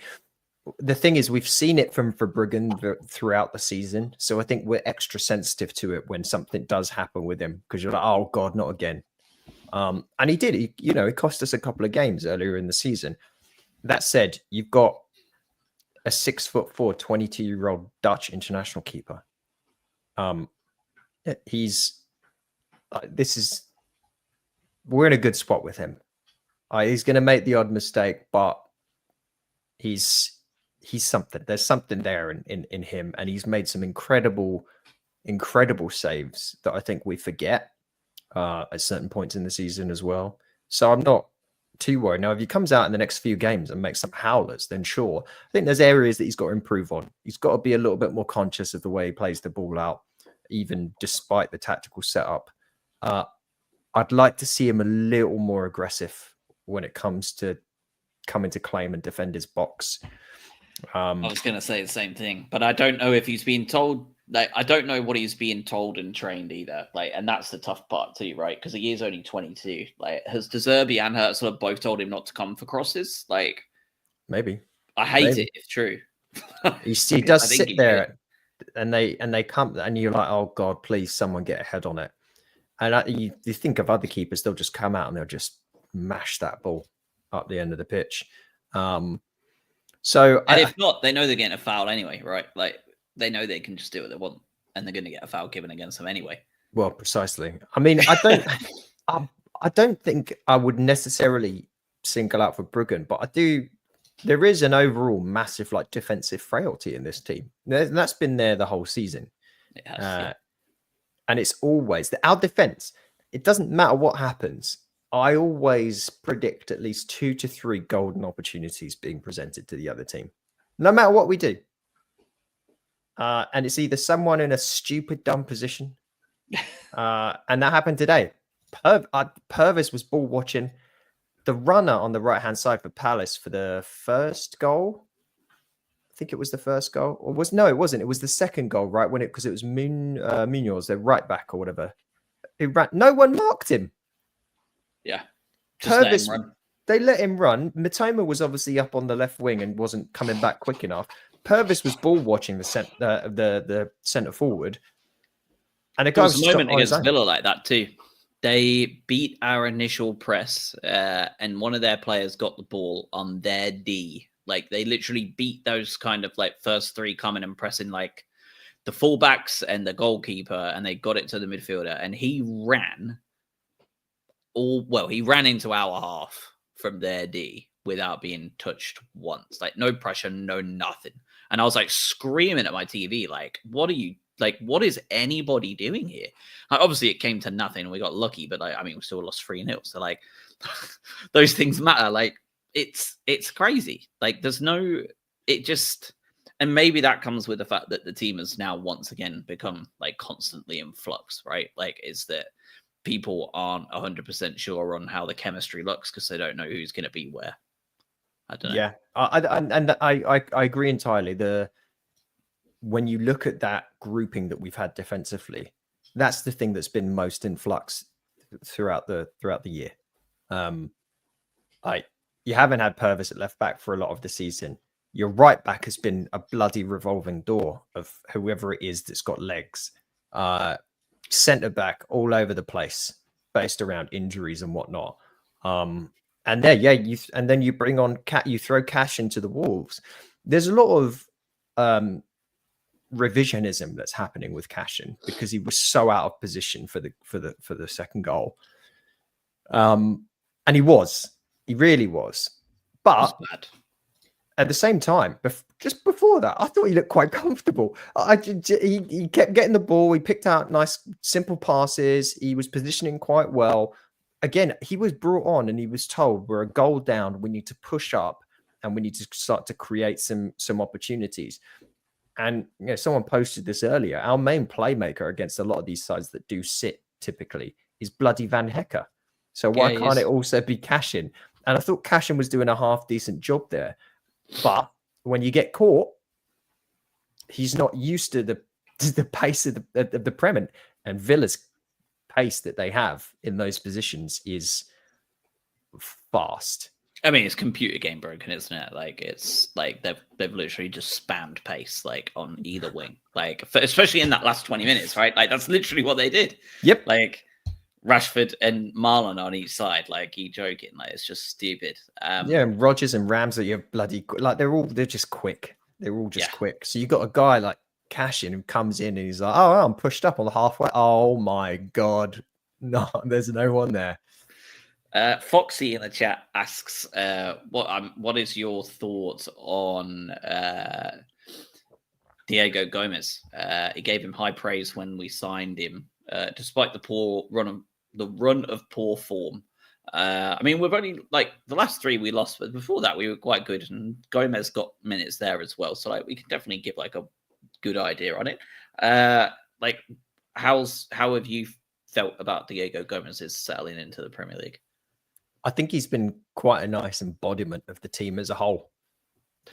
the thing is, we've seen it from Verbruggen throughout the season, so I think we're extra sensitive to it when something does happen with him, because you're like, oh god, not again. And he did. It cost us a couple of games earlier in the season. That said, you've got a 6'4", 22-year-old Dutch international keeper. We're in a good spot with him. He's going to make the odd mistake, but he's something. There's something there in him, and he's made some incredible saves that I think we forget at certain points in the season as well. So I'm not too worried. Now, if he comes out in the next few games and makes some howlers, then sure. I think there's areas that he's got to improve on. He's got to be a little bit more conscious of the way he plays the ball out, even despite the tactical setup. I'd like to see him a little more aggressive when it comes to coming to claim and defend his box. I was going to say the same thing, but I don't know if he's being told. Like, I don't know what he's being told and trained either. Like, and that's the tough part too, right? Because he is only 22. Like, has De Zerbi and Herzl both told him not to come for crosses? Like, maybe. I hate it if true. He does sit there, and they come, and you're like, oh god, please, someone get a head on it. And you think of other keepers, they'll just come out and they'll just mash that ball up the end of the pitch. If not, they know they're getting a foul anyway, right? Like, they know they can just do what they want, and they're going to get a foul given against them anyway. Well, precisely. I mean, I don't think I would necessarily single out Verbruggen, but I do. There is an overall massive like defensive frailty in this team, and that's been there the whole season. It has, yeah. And it's always our defense. It doesn't matter what happens. I always predict at least 2 to 3 golden opportunities being presented to the other team, no matter what we do. And it's either someone in a stupid, dumb position. And that happened today. Purvis was ball watching the runner on the right-hand side for Palace for the first goal. I think it was the first goal. Or it wasn't. It was the second goal, right? Because it was Munoz, their right back or whatever. Who ran. No one marked him. Yeah. Purvis, they let him run. Matoma was obviously up on the left wing and wasn't coming back quick enough. Purvis was ball watching the centre forward, and there was a moment against Villa like that too. They beat our initial press, and one of their players got the ball on their D. Like, they literally beat those kind of like first 3 coming and pressing like the fullbacks and the goalkeeper, and they got it to the midfielder, and he ran into our half from their D without being touched once. Like, no pressure, no nothing. And I was like screaming at my TV, like, what is anybody doing here? Like, obviously it came to nothing. We got lucky, but like, I mean, we still lost 3-0. So like, those things matter. Like, it's crazy. Like, and maybe that comes with the fact that the team has now once again become like constantly in flux, right? Like, is that people aren't 100% sure on how the chemistry looks because they don't know who's going to be where. I don't know. Yeah, I agree entirely. When you look at that grouping that we've had defensively, that's the thing that's been most in flux throughout the year. You haven't had Purvis at left back for a lot of the season. Your right back has been a bloody revolving door of whoever it is that's got legs. Centre back all over the place, based around injuries and whatnot. And there, yeah, and then you bring on you throw Cash into the Wolves. There's a lot of revisionism that's happening with Cashin because he was so out of position for the second goal. And he really was. But at the same time, just before that, I thought he looked quite comfortable. He kept getting the ball. He picked out nice, simple passes. He was positioning quite well. Again, he was brought on and he was told, we're a goal down. We need to push up and we need to start to create some opportunities. And someone posted this earlier. Our main playmaker against a lot of these sides that do sit typically is bloody Van Hecker. So why can't it also be Cashin? And I thought Cashin was doing a half decent job there. But when you get caught, he's not used to the pace of the Prem, and Villa's pace that they have in those positions is fast. I mean, it's computer game broken, isn't it? Like it's like they've literally just spammed pace like on either wing, like especially in that last 20 minutes, right? Like that's literally what they did. Yep. Like Rashford and Marlon on each side, like you joking? Like it's just stupid. Yeah, and Rodgers and Ramsey are bloody like they're just quick. They're all just quick. So you got a guy like Cashin who comes in and he's like, "Oh, I'm pushed up on the halfway." Oh my god, no, there's no one there. Foxy in the chat asks, "What is your thoughts on Diego Gomez? He gave him high praise when we signed him, despite the run of poor form. I mean, we've only like the last 3 we lost, but before that we were quite good, and Gomez got minutes there as well. So like we can definitely give like a good idea on it. Like how have you felt about Diego Gomez's settling into the Premier League? I think he's been quite a nice embodiment of the team as a whole.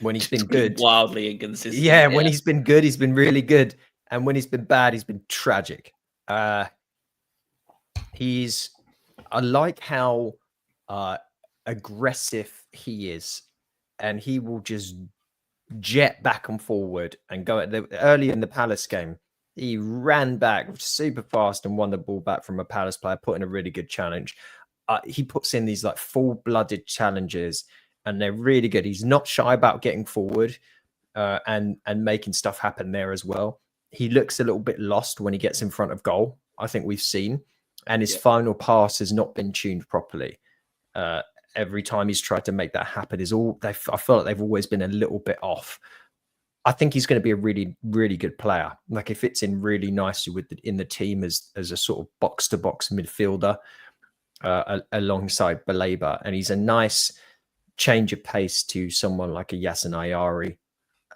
When he's been good, wildly inconsistent. Yeah, when he's been good, he's been really good, and when he's been bad, he's been tragic. I like how aggressive he is, and he will just jet back and forward and go. Early in the Palace game, he ran back super fast and won the ball back from a Palace player, put in a really good challenge. He puts in these like full-blooded challenges, and they're really good. He's not shy about getting forward and making stuff happen there as well. He looks a little bit lost when he gets in front of goal, I think we've seen. And his final pass has not been tuned properly. Every time he's tried to make that happen, I feel like they've always been a little bit off. I think he's going to be a really, really good player. Like he fits in really nicely in the team as a sort of box-to-box midfielder alongside Baleba. And he's a nice change of pace to someone like a Yasin Ayari.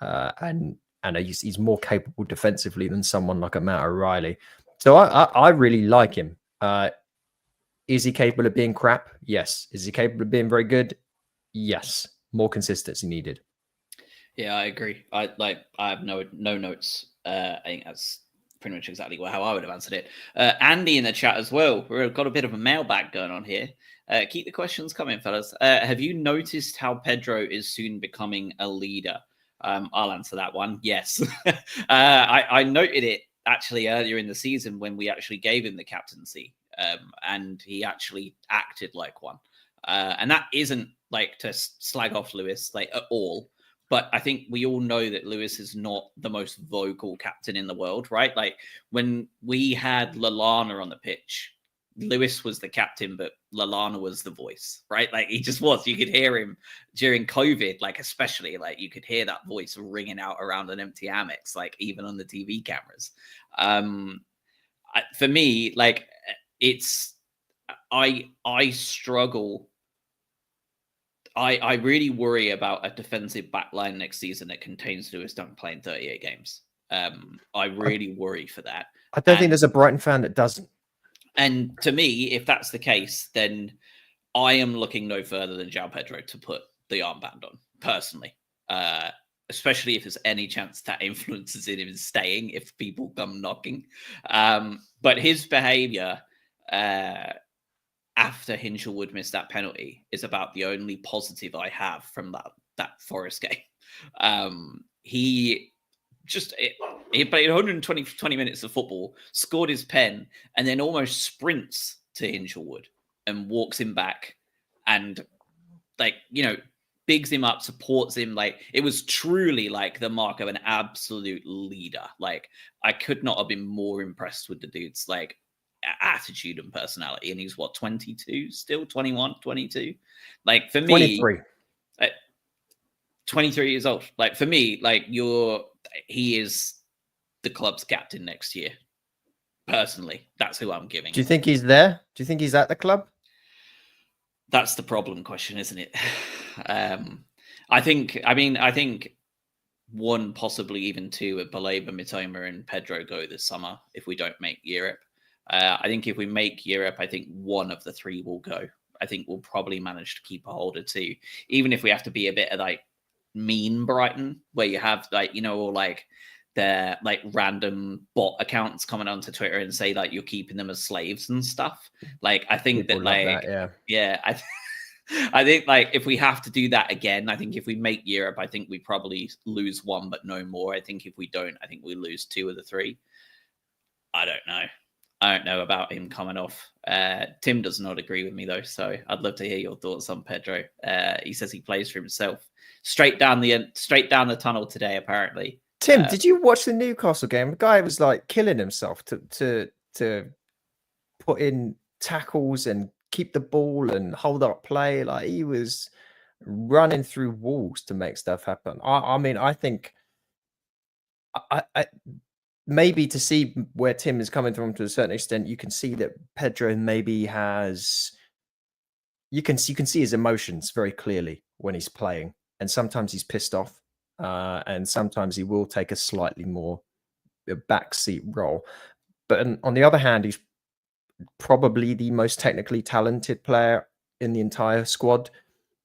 And he's more capable defensively than someone like a Matt O'Reilly. So I really like him. Is he capable of being crap? Yes. Is he capable of being very good? Yes. More consistency needed. Yeah, I agree. I have no notes. I think that's pretty much exactly how I would have answered it. Andy in the chat as well. We've got a bit of a mailbag going on here. Keep the questions coming, fellas. Have you noticed how Pedro is soon becoming a leader? I'll answer that one. Yes. I noted it actually earlier in the season when we actually gave him the captaincy, and he actually acted like one. And that isn't like to slag off Lewis like at all. But I think we all know that Lewis is not the most vocal captain in the world, right? Like when we had Lallana on the pitch, Lewis was the captain, but Lallana was the voice, right? Like he just was. You could hear him during COVID, like especially, like you could hear that voice ringing out around an empty Amex, like even on the TV cameras. For me, like I struggle. I really worry about a defensive backline next season that contains Lewis Dunk playing 38 games. I really worry for that. I don't think there's a Brighton fan that doesn't. And to me, if that's the case, then I am looking no further than João Pedro to put the armband on, personally. Especially if there's any chance that influences in him staying if people come knocking. But his behavior after Hinchelwood missed that penalty is about the only positive I have from that Forest game. He played 120 minutes of football, scored his pen, and then almost sprints to Hinchelwood and walks him back and, like, you know, bigs him up, supports him. Like, it was truly like the mark of an absolute leader. Like, I could not have been more impressed with the dude's like attitude and personality. And he's what, 22 still, 21, 22? Like, for me, 23. 23 years old. Like, for me, like, he is the club's captain next year. Personally, that's who I'm giving. Do you think he's there? Do you think he's at the club? That's the problem question, isn't it? I think one, possibly even two, at Baleba, Mitoma, and Pedro go this summer if we don't make Europe. I think if we make Europe, I think one of the three will go. I think we'll probably manage to keep a hold of two, even if we have to be a bit of like mean Brighton, where you have like, you know, or like their like random bot accounts coming onto Twitter and say like you're keeping them as slaves and stuff. Like, I think People that love like, that, I think like if we have to do that again, I think if we make Europe, I think we probably lose one, but no more. I think if we don't, I think we lose two of the three. I don't know about him coming off. Tim does not agree with me though, so I'd love to hear your thoughts on Pedro. He says he plays for himself. Straight down the tunnel today, apparently. Tim, did you watch the Newcastle game? The guy was like killing himself to put in tackles and keep the ball and hold up play. Like, he was running through walls to make stuff happen. I mean, I think I maybe, to see where Tim is coming from to a certain extent, you can see that Pedro maybe has. You can see his emotions very clearly when he's playing, and sometimes he's pissed off, and sometimes he will take a slightly more backseat role. But on the other hand, he's probably the most technically talented player in the entire squad.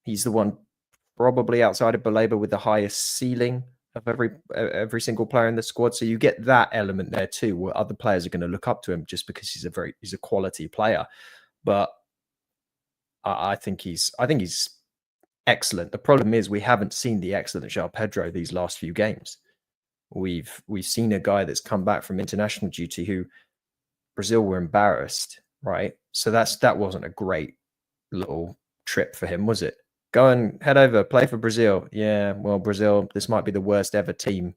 He's the one probably outside of Baleba with the highest ceiling of every single player in the squad. So you get that element there too, where other players are going to look up to him just because he's a quality player. But I think he's excellent. The problem is we haven't seen the excellent João Pedro these last few games. We've seen a guy that's come back from international duty who Brazil were embarrassed, right? So that wasn't a great little trip for him, was it? Go and head over, play for Brazil. Yeah, well, Brazil, this might be the worst ever team.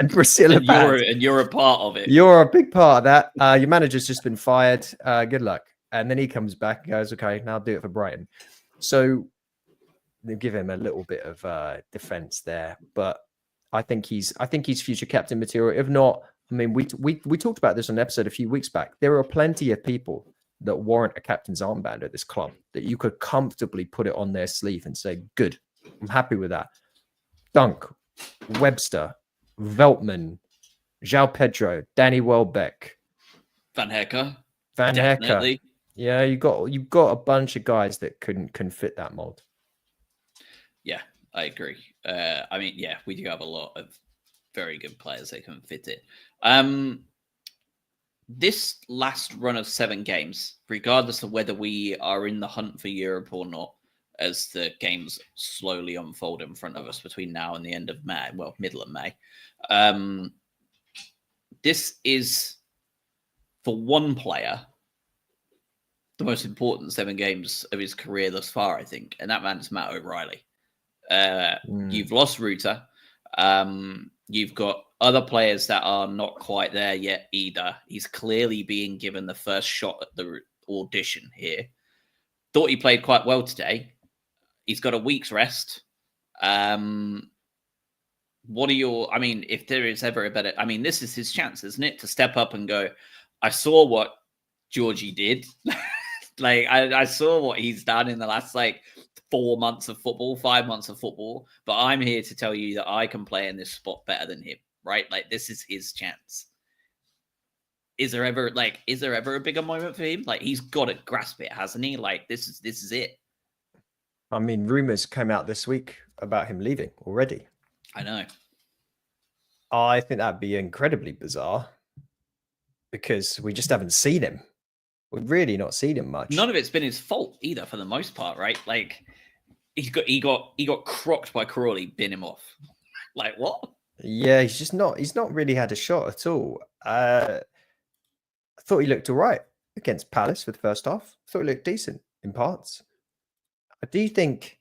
And Brazil and you're a part of it. You're a big part of that. Your manager's just been fired. Good luck. And then he comes back and goes, okay, now I'll do it for Brighton. So they give him a little bit of defense there. But I think he's future captain material. If not, I mean, we talked about this on an episode a few weeks back. There are plenty of people that warrant a captain's armband at this club that you could comfortably put it on their sleeve and say, good, I'm happy with that. Dunk, Webster, Veltman, João Pedro, Danny Welbeck, Van Hecker. Yeah, you've got a bunch of guys that can fit that mold. Yeah, I agree. I mean, yeah, we do have a lot of very good players that can fit it. This last run of 7 games, regardless of whether we are in the hunt for Europe or not, as the games slowly unfold in front of us between now and the end of May, well, middle of May, this is, for one player, the most important 7 games of his career thus far, I think, and that man's Matt O'Reilly. You've lost Ruta. You've got other players that are not quite there yet either. He's clearly being given the first shot at the audition here. Thought he played quite well today. He's got a week's rest. What are your... I mean, if there is ever a better... I mean, this is his chance, isn't it? To step up and go, I saw what Georgie did. Like, I saw what he's done in the last, 4 months of football, 5 months of football, but I'm here to tell you that I can play in this spot better than him, right? Like, this is his chance. Is there ever a bigger moment for him? Like, he's got to grasp it, hasn't he? Like, this is it. I mean, rumors came out this week about him leaving already. I know. I think that'd be incredibly bizarre because we just haven't seen him. We've really not seen him much. None of it's been his fault either, for the most part, right? Like, he got crocked by Crawley, bin him off. Like what? Yeah, he's not really had a shot at all. I thought he looked all right against Palace for the first half. I thought he looked decent in parts. I do think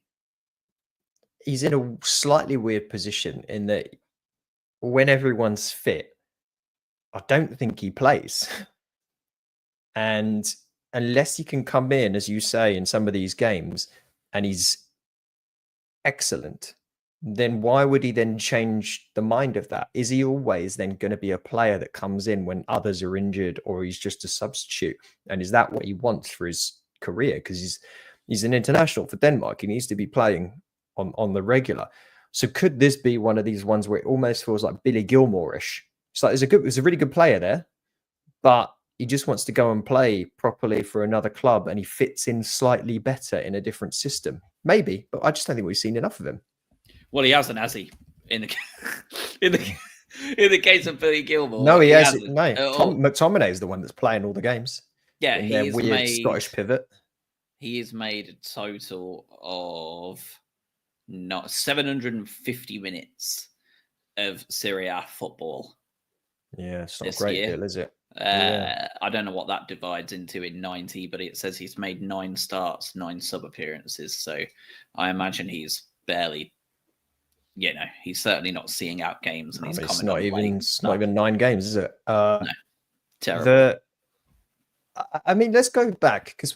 he's in a slightly weird position in that when everyone's fit, I don't think he plays. And unless he can come in, as you say, in some of these games, and he's excellent, then why would he then change the mind of that? Is he always then going to be a player that comes in when others are injured, or he's just a substitute? And is that what he wants for his career? Because he's an international for Denmark. He needs to be playing on the regular. So could this be one of these ones where it almost feels like Billy Gilmore-ish? It's like there's a really good player there, but he just wants to go and play properly for another club, and he fits in slightly better in a different system. Maybe, but I just don't think we've seen enough of him. Well, he hasn't, has he? In the case of Billy Gilmore, No, he hasn't. No, McTominay is the one that's playing all the games. Yeah, in their weird Scottish pivot. He has made a total of 750 minutes of Serie A football. Yeah, it's not a great deal, is it? I don't know what that divides into in 90, but it says he's made 9 starts, 9 sub appearances. So I imagine he's barely, he's certainly not seeing out games, and he's coming. It's not even 9 games, is it? No, terrible. I mean, let's go back because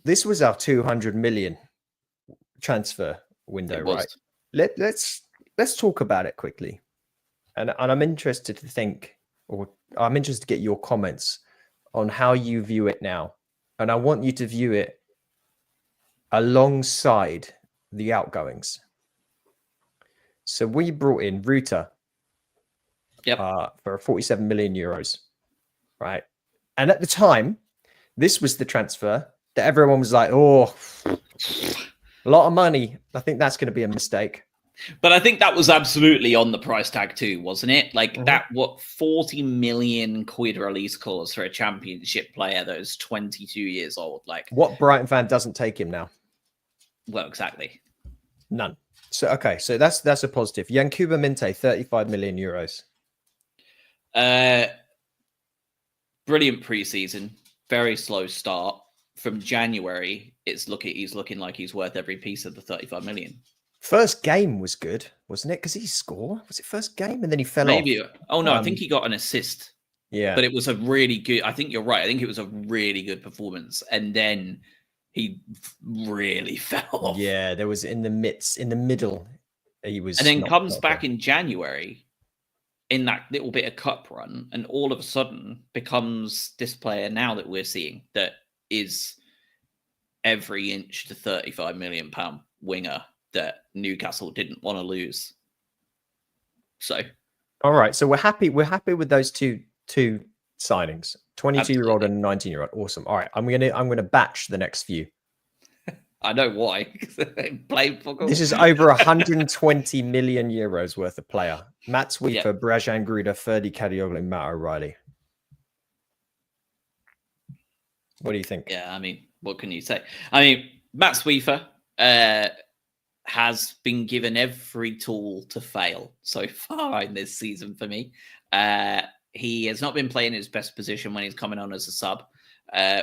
this was our 200 million transfer window, right? Let's talk about it quickly, and I'm interested to get your comments on how you view it now, and I want you to view it alongside the outgoings. So we brought in Ruta, for 47 million euros, right? And at the time, this was the transfer that everyone was like, "Oh, a lot of money. I think that's going to be a mistake." But I think that was absolutely on the price tag too, wasn't it? Like that, 40 million quid release clause for a championship player that is 22 years old. Like, what Brighton fan doesn't take him now? Well, exactly. None. So, okay. So that's a positive. Yankuba Minte, 35 million euros. Brilliant preseason. Very slow start. From January, he's looking like he's worth every piece of the 35 million. First game was good, wasn't it? Because he scored. Was it first game? And then he fell off. Oh, no, I think he got an assist. Yeah. But it was a really good, I think you're right. I think it was a really good performance. And then he really fell off. Yeah, there was in the middle, he was. And then comes back in January in that little bit of cup run, and all of a sudden becomes this player now that we're seeing that is every inch to 35 million pound winger that Newcastle didn't want to lose. So, all right. So we're happy with those two signings, 22-year-old and 19-year-old. Awesome. All right. I'm gonna batch the next few. I know why. They played football. This is over 120 million euros worth of player. Matt Sweeper, Brajan Gruda, Ferdy Kadioglu, and Matt O'Reilly. What do you think? Yeah, I mean, what can you say? I mean, Matt Sweeper has been given every tool to fail so far in this season for me. He has not been playing his best position when he's coming on as a sub.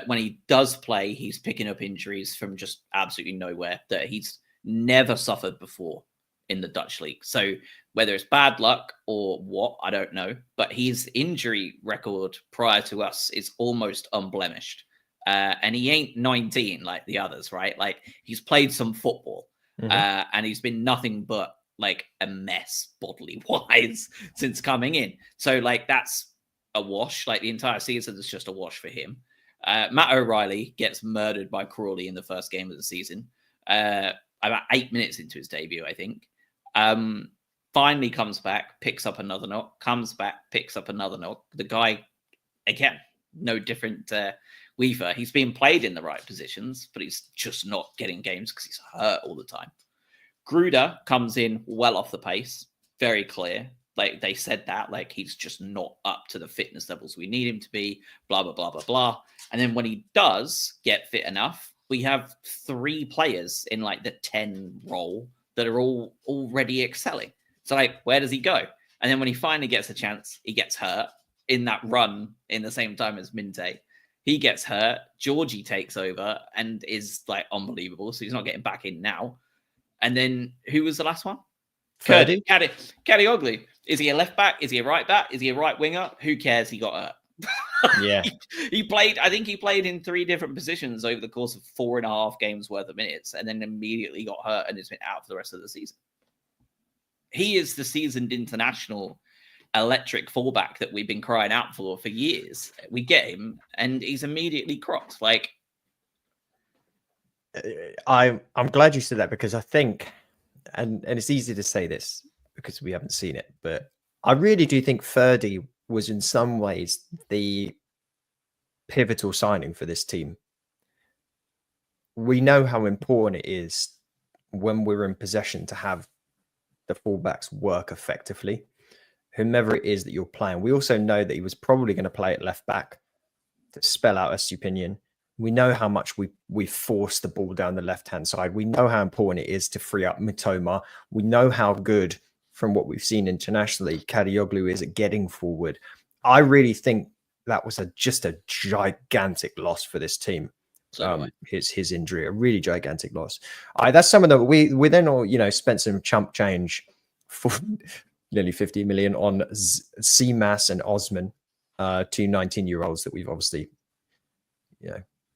When he does play, he's picking up injuries from just absolutely nowhere that he's never suffered before in the Dutch league. So whether it's bad luck or what, I don't know. But his injury record prior to us is almost unblemished. And he ain't 19 like the others, right? Like he's played some football and he's been nothing but like a mess bodily wise since coming in. So like that's a wash. Like the entire season is just a wash for him. Matt O'Reilly gets murdered by Crawley in the first game of the season. About 8 minutes into his debut, I think. Finally comes back, picks up another knock, comes back, picks up another knock. The guy, again, no different Weaver. He's being played in the right positions, but he's just not getting games because he's hurt all the time. Gruda comes in well off the pace, very clear. Like they said that, like he's just not up to the fitness levels we need him to be, blah, blah, blah, blah, blah. And then when he does get fit enough, we have 3 players in like the 10 role that are all already excelling. So like, where does he go? And then when he finally gets a chance, he gets hurt in that run in the same time as Minte. He gets hurt. Georgie takes over and is like unbelievable. So he's not getting back in now. And then who was the last one? Kadioglu. Is he a left back? Is he a right back? Is he a right winger? Who cares? He got hurt. Yeah. he played, I think he played in 3 different positions over the course of 4.5 games worth of minutes and then immediately got hurt and has been out for the rest of the season. He is the seasoned international electric fullback that we've been crying out for years. We get him and he's immediately crocked. Like, I'm glad you said that, because I think, and it's easy to say this because we haven't seen it, but I really do think Ferdy was in some ways the pivotal signing for this team. We know how important it is when we're in possession to have the fullbacks work effectively, whomever it is that you're playing. We also know that he was probably going to play at left back to spell out Estupinian. We know how much we force the ball down the left-hand side. We know how important it is to free up Mitoma. We know how good, from what we've seen internationally, Kadioglu is at getting forward. I really think that was just a gigantic loss for this team. His injury, a really gigantic loss. That's some of the we then all spent some chump change for nearly 50 million on Seamas and Osman, 2 19-year-olds that we've obviously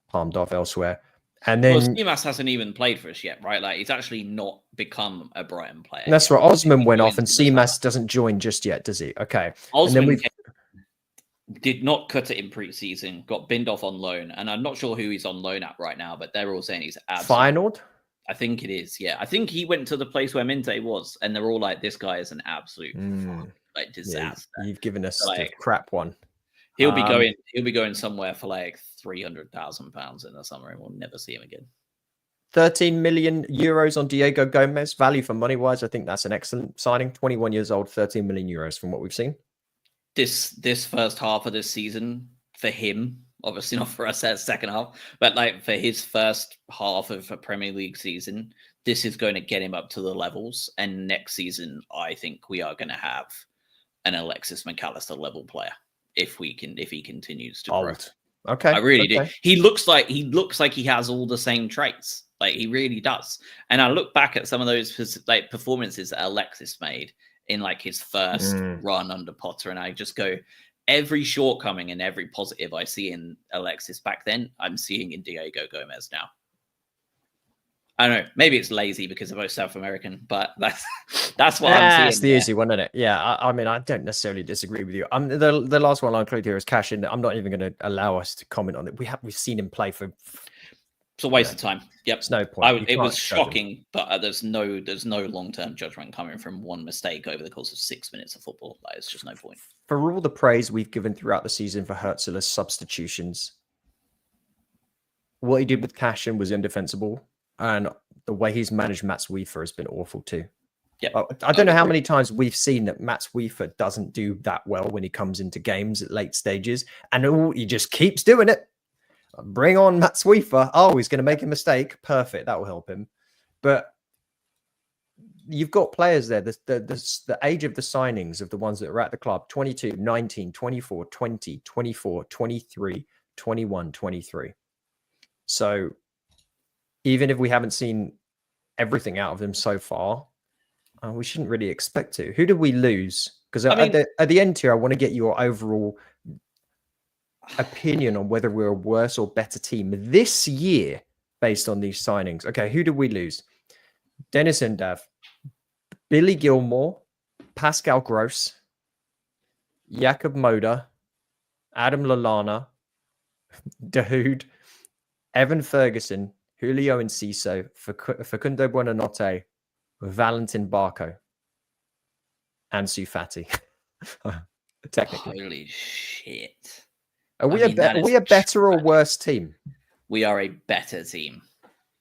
palmed off elsewhere. And then Seamas hasn't even played for us yet, right? Like, he's actually not become a Brighton player. And that's right. Osman went off, and Seamas doesn't join just yet, does he? Okay. Osman did not cut it in pre-season, got binned off on loan, and I'm not sure who he's on loan at right now, but they're all saying he's Feyenoord? I think it is, yeah. I think he went to the place where Minte was, and they're all like, this guy is an absolute disaster. Yeah, you've given us the crap one. He'll be going somewhere for like £300,000 in the summer, and we'll never see him again. 13 million euros on Diego Gomez. Value for money wise, I think that's an excellent signing. 21 years old, 13 million euros from what we've seen. This first half of this season for him, obviously not for us as second half, but like for his first half of a Premier League season, this is going to get him up to the levels. And next season, I think we are going to have an Alexis McAllister level player if he continues to grow. Okay, I really do. He looks like he has all the same traits. Like, he really does. And I look back at some of those like performances that Alexis made in like his first run under Potter, and I just go, every shortcoming and every positive I see in Alexis back then, I'm seeing in Diego Gomez now. I don't know. Maybe it's lazy because they're both South American, but that's what I'm seeing. That's the easy one, isn't it? Yeah. I mean, I don't necessarily disagree with you. The last one I'll include here is Cash in. I'm not even going to allow us to comment on it. We've seen him play for. It's a waste of time. Yep. It's no point. It was shocking, but there's no long-term judgment coming from one mistake over the course of 6 minutes of football. Like, it's just no point. For all the praise we've given throughout the season for Herzl's substitutions, what he did with Cashin was indefensible, and the way he's managed Mats Wiefer has been awful too. Yeah, I don't know how many times we've seen that Mats Wiefer doesn't do that well when he comes into games at late stages, and he just keeps doing it. Bring on Mats Wiefer. Oh, he's going to make a mistake. Perfect. That will help him. But you've got players there. The age of the signings of the ones that are at the club, 22, 19, 24, 20, 24, 23, 21, 23. So even if we haven't seen everything out of them so far, we shouldn't really expect to. Who did we lose? Because at the end here, I want to get your overall opinion on whether we're a worse or better team this year based on these signings. Okay, who did we lose? Dennis Undav, Billy Gilmore, Pascal Gross, Jakob Moda, Adam Lallana, Dahoud, Evan Ferguson, Julio Enciso, Facundo Buonanotte, Valentin Barco, and Sufati. Technically. Holy shit. Are we a better or worse team? We are a better team.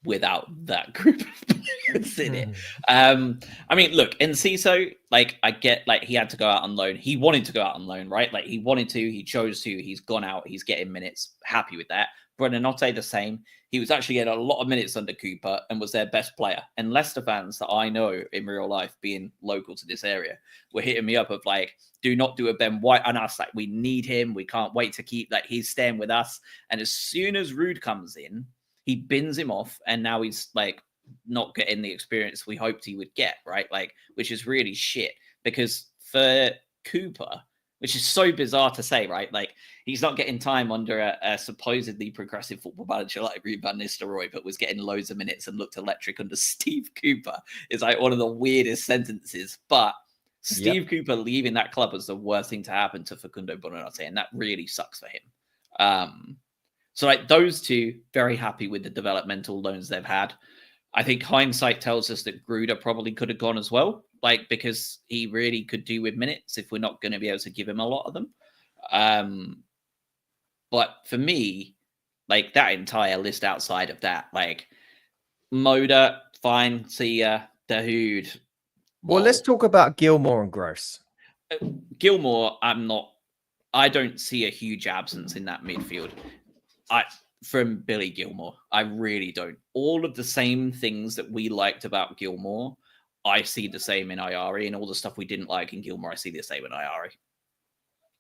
without that group of players in it. I mean, look, Enciso, like, I get, like, he had to go out on loan. He wanted to go out on loan, right? Like, he wanted to, he chose to, he's gone out, he's getting minutes, happy with that. Buonanotte, the same. He was actually getting a lot of minutes under Cooper and was their best player. And Leicester fans that I know in real life, being local to this area, were hitting me up of like, do not do a Ben White on us. Like, we need him. We can't wait to keep, like, he's staying with us. And as soon as Rude comes in, he bins him off. And now he's like not getting the experience we hoped he would get, right? Like, which is really shit, because for Cooper, which is so bizarre to say, right? Like, he's not getting time under a supposedly progressive football manager like Ruud van Nistelrooy, but was getting loads of minutes and looked electric under Steve Cooper. It's like one of the weirdest sentences. But Steve Cooper leaving that club was the worst thing to happen to Facundo Buonanotte, and that really sucks for him. So, like, those two, very happy with the developmental loans they've had. I think hindsight tells us that Gruder probably could have gone as well, like, because he really could do with minutes if we're not going to be able to give him a lot of them. But for me, like, that entire list outside of that, like, Moda, fine, see ya, Dahoud. Well, let's talk about Gilmour and Gross. Gilmour, I don't see a huge absence in that midfield. From Billy Gilmour, I really don't. All of the same things that we liked about Gilmour, I see the same in Ayari, and all the stuff we didn't like in Gilmour, I see the same in Ayari.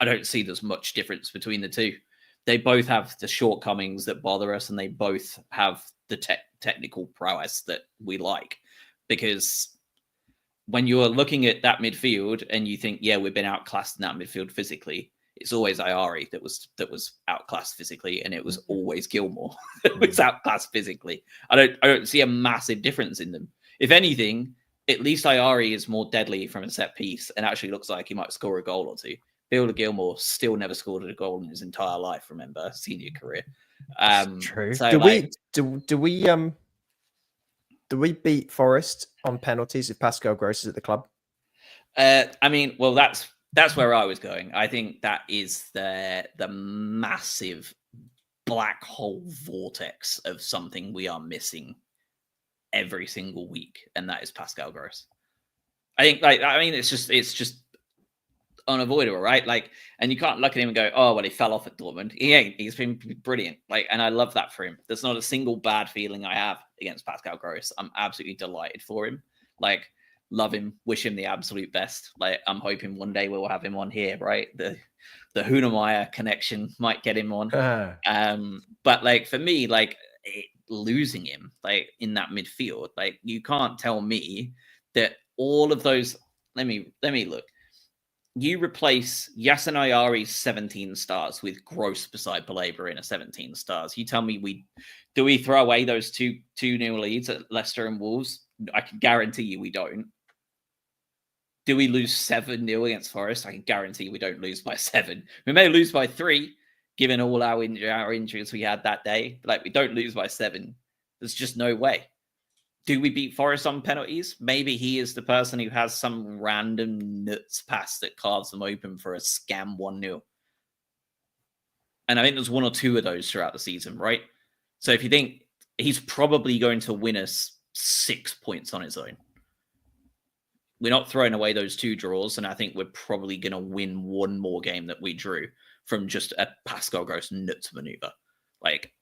I don't see there's much difference between the two. They both have the shortcomings that bother us, and they both have the technical prowess that we like. Because when you're looking at that midfield and you think, yeah, we've been outclassed in that midfield physically, it's always Ayari that was outclassed physically, and it was always Gilmour that was outclassed physically. I don't see a massive difference in them. If anything, at least Ayari is more deadly from a set piece and actually looks like he might score a goal or two. Bill Gilmour still never scored a goal in his entire life. Remember, senior career. True. So do we beat Forest on penalties if Pascal Gross is at the club? I mean, well, that's where I was going. I think that is the massive black hole vortex of something we are missing every single week, and that is Pascal Gross. I think, it's just unavoidable, right? Like, and you can't look at him and go, oh, well, he fell off at Dortmund. He ain't. He's been brilliant. Like, and I love that for him. There's not a single bad feeling I have against Pascal Gross. I'm absolutely delighted for him. Like, love him, wish him the absolute best. Like, I'm hoping one day we'll have him on here, right? The Hunemeyer connection might get him on. But like, for me, like, losing him, like, in that midfield, like, you can't tell me that all of those. Let me look. You replace Yasin Ayari's 17 stars with Gross beside Baleba in a 17 stars. You tell me do we throw away those two nil leads at Leicester and Wolves? I can guarantee you we don't. Do we lose 7-0 against Forest? I can guarantee we don't lose by 7. We may lose by 3, given all our injuries we had that day. But, like, we don't lose by 7. There's just no way. Do we beat Forest on penalties? Maybe he is the person who has some random nuts pass that carves them open for a scam 1-0. And I think there's 1 or 2 of those throughout the season, right? So if you think he's probably going to win us 6 points on his own. We're not throwing away those 2 draws, and I think we're probably going to win 1 more game that we drew from just a Pascal Gross nuts maneuver. Like,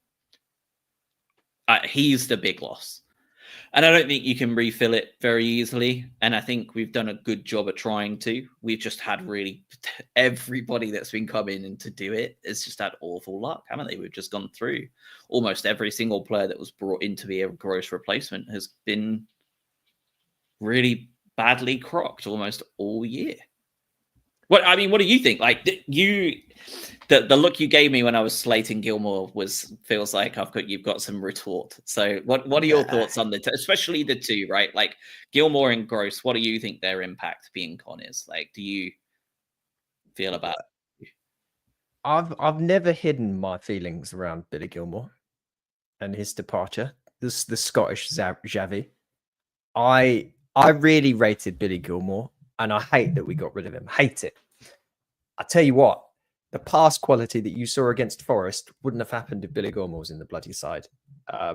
he's the big loss. And I don't think you can refill it very easily. And I think we've done a good job at trying to. We've just had really everybody that's been coming in to do it has just had awful luck, haven't they? We've just gone through almost every single player that was brought in to be a Gross replacement has been really badly crocked almost all year. What do you think? Like, the look you gave me when I was slating Gilmour feels like you've got some retort. So what are your thoughts on especially the 2, right? Like, Gilmour and Gross, what do you think their impact being Con is? Like, do you feel about it? I've never hidden my feelings around Billy Gilmour and his departure. The Scottish Xavi. I really rated Billy Gilmour, and I hate that we got rid of him. Hate it. I tell you what, the pass quality that you saw against Forest wouldn't have happened if Billy Gilmore was in the bloody side,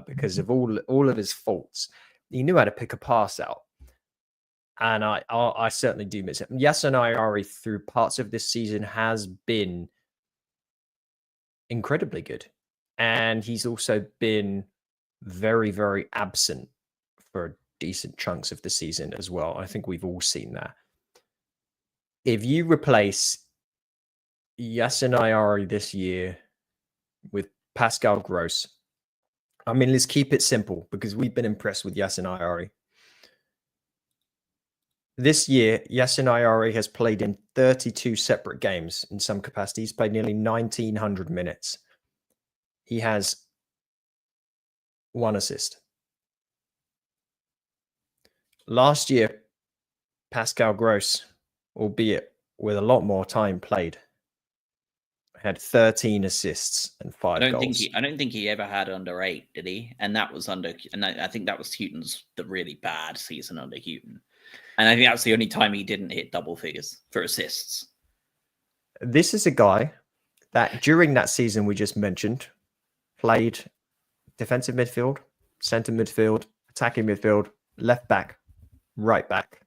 because of all of his faults. He knew how to pick a pass out. And I certainly do miss it. Yasin Ayari through parts of this season has been incredibly good. And he's also been very, very absent for decent chunks of the season as well. I think we've all seen that. If you replace Yasin Ayari this year with Pascal Gross, I mean, let's keep it simple because we've been impressed with Yasin Ayari. This year, Yasin Ayari has played in 32 separate games in some capacity. He's played nearly 1,900 minutes. He has 1 assist. Last year, Pascal Gross, albeit with a lot more time played, had 13 assists and 5 goals. I don't think he ever had under 8, did he? And that was under, and I think that was Houghton's the really bad season under Houghton. And I think that's the only time he didn't hit double figures for assists. This is a guy that during that season we just mentioned played defensive midfield, centre midfield, attacking midfield, left back, right back,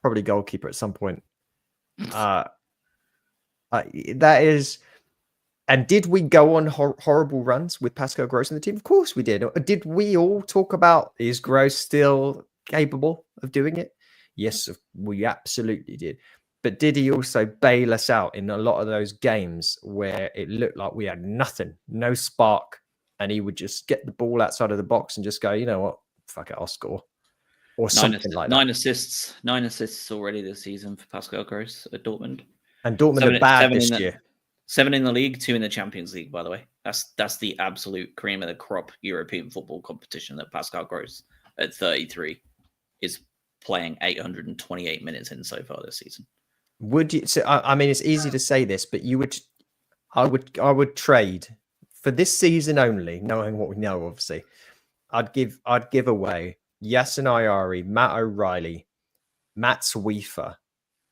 probably goalkeeper at some point. That is... And did we go on horrible runs with Pascal Gross in the team? Of course we did. Did we all talk about, is Gross still capable of doing it? Yes, we absolutely did. But did he also bail us out in a lot of those games where it looked like we had nothing, no spark, and he would just get the ball outside of the box and just go, you know what, fuck it, I'll score. Or something like that. 9 assists already this season for Pascal Gross at Dortmund. And Dortmund are bad this year. 7 in the league, 2 in the Champions League, by the way. That's the absolute cream of the crop European football competition that Pascal Gross at 33 is playing 828 minutes in so far this season. Would you? So I mean, it's easy to say this, but I would trade for this season only, knowing what we know. Obviously, I'd give away Yasin Ayari, Matt O'Reilly, Matt Sweefer,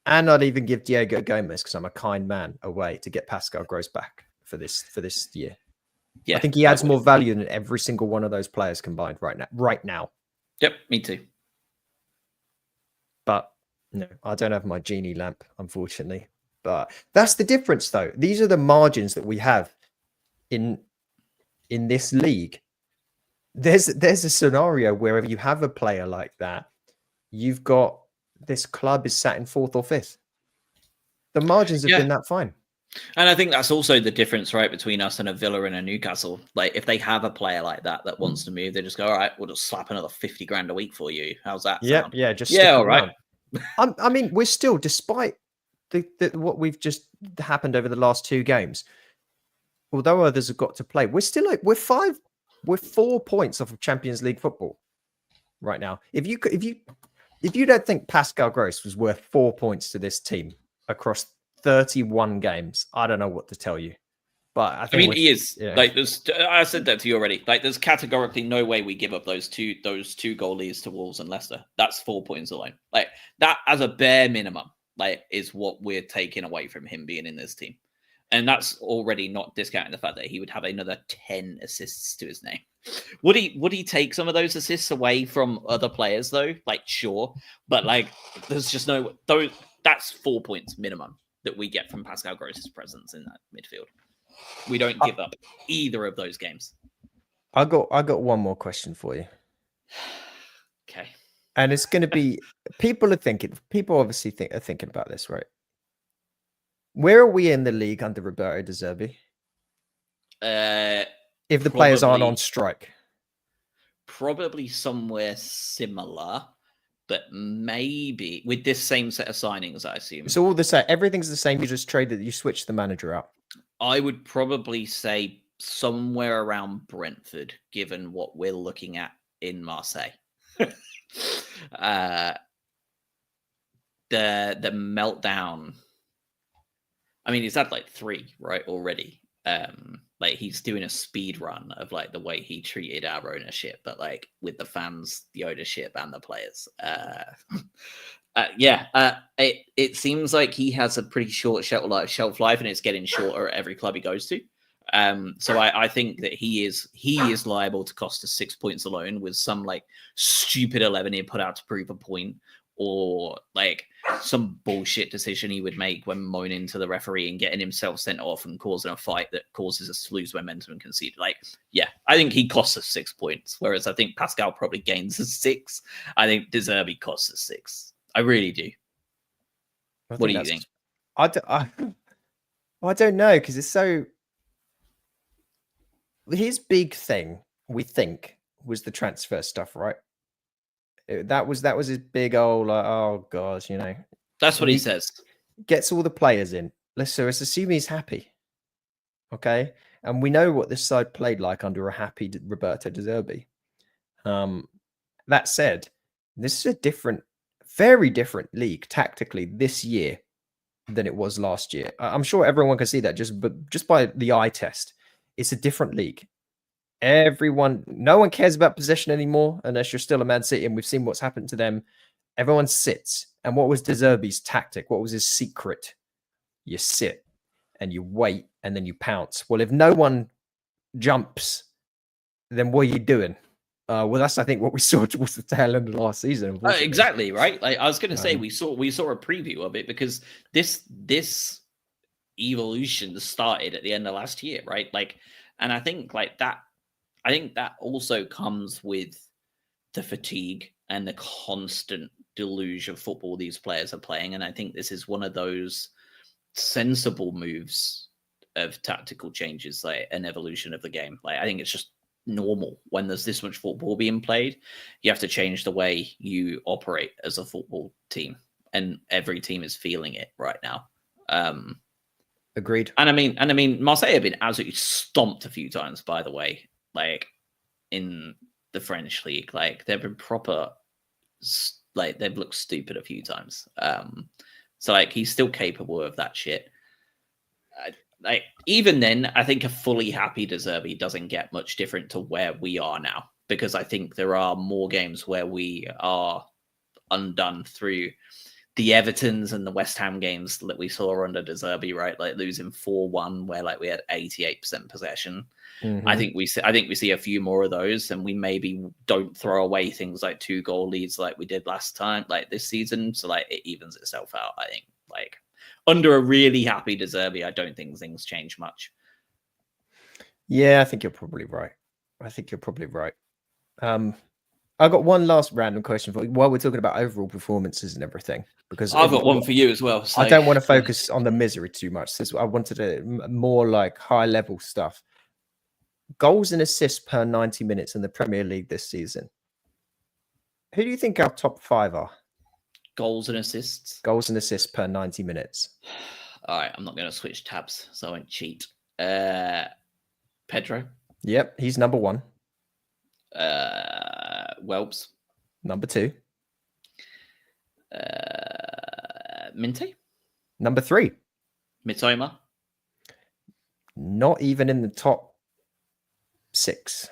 and I'd even give Diego Gomez, because I'm a kind man, away to get Pascal Gross back for this year. Yeah, I think he adds more value than every single one of those players combined right now. Yep, me too. But no, I don't have my genie lamp, unfortunately. But that's the difference, though. These are the margins that we have in this league. There's a scenario where if you have a player like that, you've got this club is sat in 4th or 5th. The margins have been that fine. And I think that's also the difference, right, between us and a Villa and a Newcastle. Like, if they have a player like that wants to move, they just go, all right, we'll just slap another 50 grand a week for you. How's that sound? Yeah, just all right. I mean, we're still, despite what we've just happened over the last 2 games, although others have got to play, we're still like we're 4 points off of Champions League football right now. If you don't think Pascal Gross was worth 4 points to this team across 31 games, I don't know what to tell you. But I mean, he is. Yeah. Like, I said that to you already. Like, there's categorically no way we give up those two goalies to Wolves and Leicester. That's 4 points alone. Like, that as a bare minimum, like, is what we're taking away from him being in this team. And that's already not discounting the fact that he would have another 10 assists to his name. Would he take some of those assists away from other players though? Like, sure, but like, there's just no. That's 4 points minimum that we get from Pascal Gross's presence in that midfield. We don't give up either of those games. I got one more question for you. Okay. And it's going to be people obviously are thinking about this, right? Where are we in the league under Roberto De Zerbi? If the players aren't on strike, probably somewhere similar, but maybe with this same set of signings, I assume. It's all the same. Everything's the same. You just traded. You switched the manager out. I would probably say somewhere around Brentford, given what we're looking at in Marseille. The meltdown. I mean, he's had like 3, right, already. Like, he's doing a speed run of like the way he treated our ownership, but like with the fans, the ownership, and the players. It seems like he has a pretty short shelf life, and it's getting shorter at every club he goes to. So I think that he is liable to cost us 6 points alone, with some like stupid 11 he put out to prove a point, or like some bullshit decision he would make when moaning to the referee and getting himself sent off and causing a fight that causes us to lose momentum and concede. Like, yeah, I think he costs us 6 points, whereas I think Pascal probably gains us 6. I think De Zerbi costs us 6. I really do. What do you think? I don't know, because it's so. His big thing, we think, was the transfer stuff, right? That was his big old, like, oh god, you know. That's what he says. Gets all the players in. Let's assume he's happy. Okay, and we know what this side played like under a happy Roberto De Zerbi. That said, this is a very different league tactically this year than it was last year. I'm sure everyone can see that just by the eye test. It's a different league. No one cares about possession anymore unless you're still a Man City, and we've seen what's happened to them. Everyone sits. And what was De Zerbi's tactic? What was his secret? You sit and you wait and then you pounce. Well, if no one jumps, then what are you doing? Well, that's, I think, what we saw towards the tail end of last season. Exactly, right? Like I was going to say, we saw a preview of it, because this evolution started at the end of last year, right? Like, and I think that also comes with the fatigue and the constant deluge of football these players are playing. And I think this is one of those sensible moves of tactical changes, like an evolution of the game. Like, I think it's just normal when there's this much football being played. You have to change the way you operate as a football team, and every team is feeling it right now. Agreed. And I mean, Marseille have been absolutely stomped a few times, by the way, like in the French league. Like, they've been proper, like, they've looked stupid a few times. So like, he's still capable of that shit. Like, even then, I think a fully happy De Zerbi doesn't get much different to where we are now, because I think there are more games where we are undone through the Evertons and the West Ham games that we saw under De Zerbi, right? Like losing 4-1, where like we had 88% possession. Mm-hmm. I think we see a few more of those, and we maybe don't throw away things like 2-goal leads like we did last time, like this season. So like, it evens itself out. I think, like, under a really happy De Zerbi, I don't think things change much. Yeah, I think you're probably right. I got one last random question for you while we're talking about overall performances and everything, because I've got one for you as well. So. I don't want to focus on the misery too much. I wanted a more like high level stuff. Goals and assists per 90 minutes in the Premier League this season. Who do you think our top 5 are? Goals and assists? Goals and assists per 90 minutes. All right, I'm not going to switch tabs, so I won't cheat. Pedro. Yep, he's number 1. Welbs. Number 2. Minte. Number 3. Mitoma. Not even in the top 6.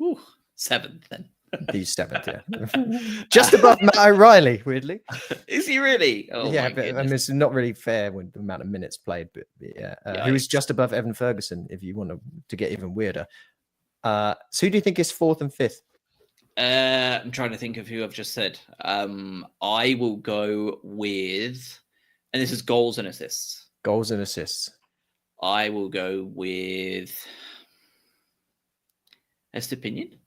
Ooh, 7th then. He's 7th, yeah. Just above Matt O'Reilly, weirdly. Is he really? Oh, yeah, but I mean, it's not really fair with the amount of minutes played, but yeah. Who is just above Evan Ferguson, if you want to get even weirder. So who do you think is 4th and 5th? I'm trying to think of who I've just said. I will go with, and this is goals and assists. Goals and assists. I will go with Estepinian.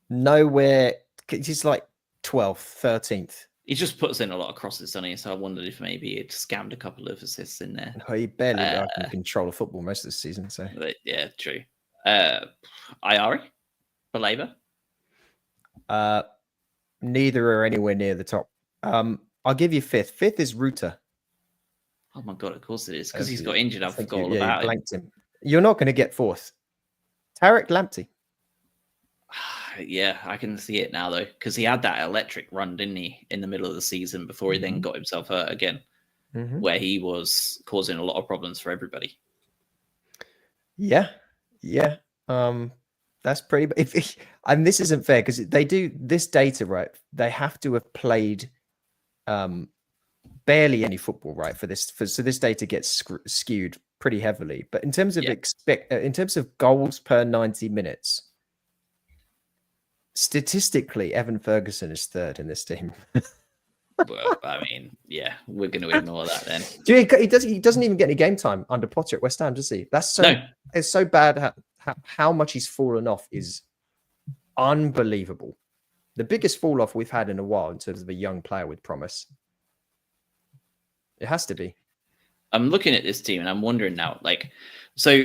Nowhere. He's like 12th, 13th. He just puts in a lot of crosses, doesn't he? So I wondered if maybe he'd scammed a couple of assists in there. Oh, he barely can control the football most of the season. So yeah, true. Ayari for Labour. Neither are anywhere near the top. I'll give you 5th. 5th is Ruta. Oh my god! Of course it is, because he's got injured. I forgot all about you blanked him. You're not going to get 4th. Tarek Lamptey. Yeah, I can see it now though, because he had that electric run, didn't he, in the middle of the season before he then got himself hurt again, where he was causing a lot of problems for everybody. Yeah. That's pretty. And this isn't fair, because they do this data, right? They have to have played barely any football, right? So this data gets skewed pretty heavily. But in terms of in terms of goals per 90 minutes, statistically, Evan Ferguson is third in this team. Well, I mean, yeah, we're going to ignore that then. He doesn't even get any game time under Potter at West Ham, does he? It's so bad. How much he's fallen off is unbelievable. The biggest fall off we've had in a while in terms of a young player with promise. It has to be. I'm looking at this team and I'm wondering now, so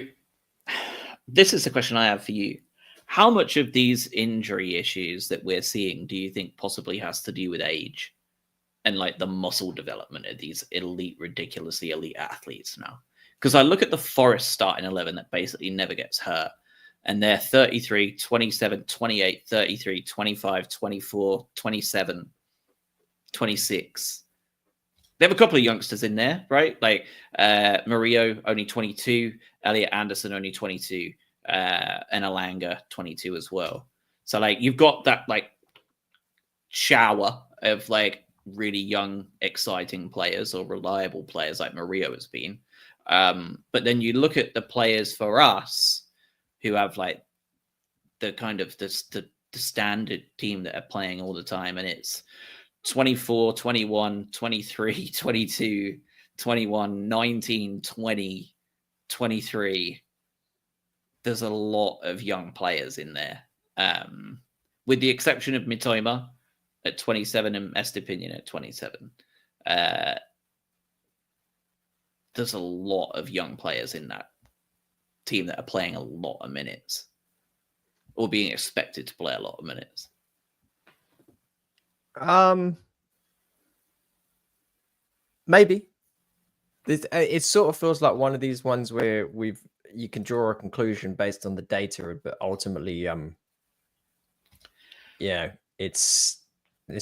this is the question I have for you. How much of these injury issues that we're seeing do you think possibly has to do with age and the muscle development of these ridiculously elite athletes now? Because I look at the Forest starting 11 that basically never gets hurt, and they're 33, 27, 28, 33, 25, 24, 27, 26. They have a couple of youngsters in there, right? Murillo, only 22, Elliot Anderson, only 22, and Alanga, 22 as well. So, you've got that, shower of, really young, exciting players or reliable players like Murillo has been. But then you look at the players for us who have, the kind of the standard team that are playing all the time, and it's 24, 21, 23, 22, 21, 19, 20, 23. There's a lot of young players in there, with the exception of Mitoma at 27 and Estepinian at 27. There's a lot of young players in that team that are playing a lot of minutes or being expected to play a lot of minutes. Maybe it sort of feels like one of these ones where you can draw a conclusion based on the data, but ultimately, it's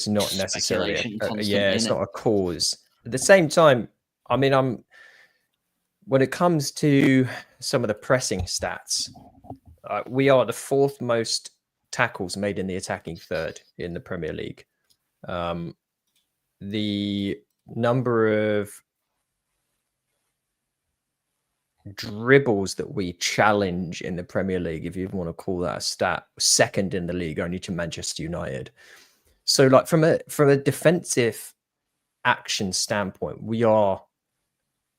not necessarily it's not a cause. At the same time, I mean, when it comes to some of the pressing stats, we are the fourth most tackles made in the attacking third in the Premier League. The number of dribbles that we challenge in the Premier League, if you want to call that a stat, second in the league, only to Manchester United. So, from a defensive action standpoint, we are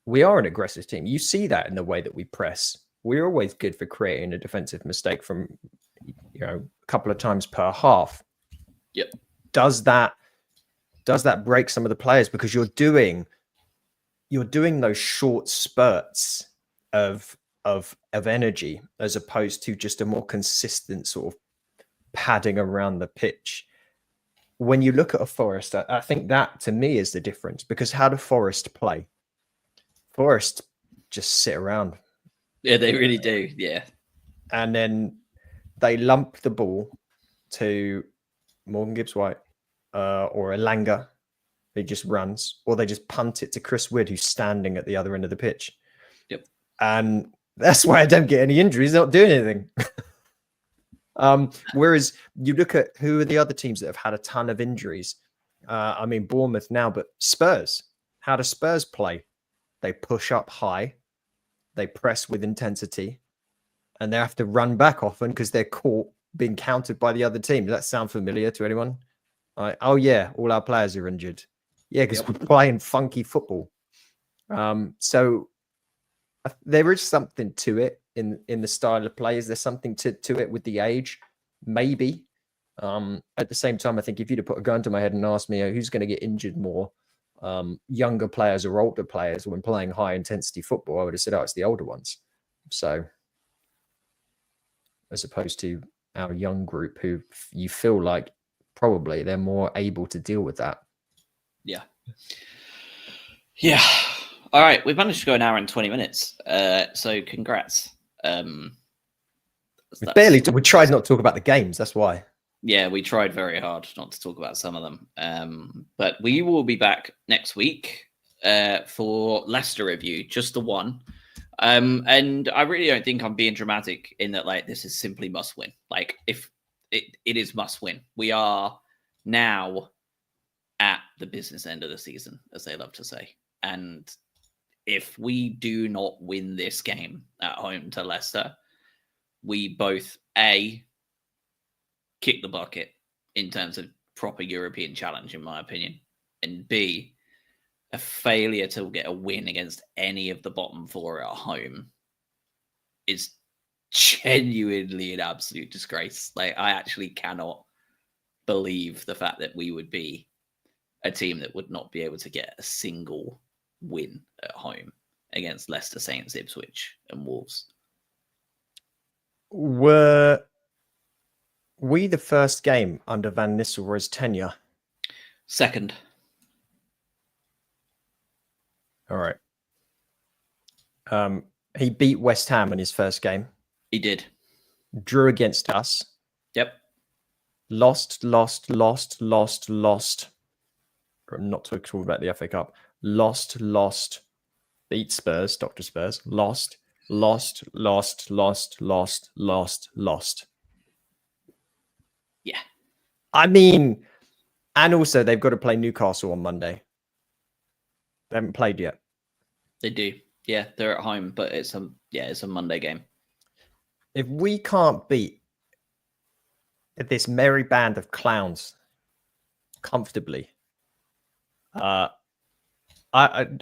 an aggressive team. You see that in the way that we press. We're always good for creating a defensive mistake from a couple of times per half. Yep. Does that break some of the players because you're doing those short spurts of energy as opposed to just a more consistent sort of padding around the pitch? When you look at a Forest, I think that to me is the difference, because how do Forest play? Forest just sit around. Yeah, they really do. Yeah. And then they lump the ball to Morgan Gibbs-White or Alanga, who just runs, or they just punt it to Chris Wood, who's standing at the other end of the pitch. Yep. And that's why I don't get any injuries, not doing anything. Whereas you look at who are the other teams that have had a ton of injuries. I mean, Bournemouth now, but Spurs. How do Spurs play? They push up high, they press with intensity, and they have to run back often because they're caught being countered by the other team. Does that sound familiar to anyone? Oh yeah, all our players are injured. Yeah, because we're playing funky football. So there is something to it in the style of play. Is there something to it with the age? Maybe. At the same time, I think if you'd have put a gun to my head and asked me who's going to get injured more, younger players or older players when playing high intensity football, I would have said, it's the older ones. So as opposed to our young group who you feel like probably they're more able to deal with that. Yeah. All right, we've managed to go an hour and 20 minutes. So congrats. We tried not to talk about the games. That's why. Yeah, we tried very hard not to talk about some of them. But we will be back next week for Leicester review, just the one. And I really don't think I'm being dramatic in that, this is simply must win. If it is must win. We are now at the business end of the season, as they love to say. And if we do not win this game at home to Leicester, we both kick the bucket in terms of proper European challenge, in my opinion, and B, a failure to get a win against any of the bottom four at home is genuinely an absolute disgrace. Like, I actually cannot believe the fact that we would be a team that would not be able to get a single win at home against Leicester, Saints, Ipswich, and Wolves. Were we the first game under Van Nistelrooy's tenure? Second. All right. He beat West Ham in his first game. He did. Drew against us. Yep. Lost. I'm not talking about the FA Cup. Lost. Beat Spurs, Dr. Spurs. Lost. Yeah. I mean, and also they've got to play Newcastle on Monday. They haven't played yet. They do. Yeah, they're at home, but it's a Monday game. If we can't beat this merry band of clowns comfortably, I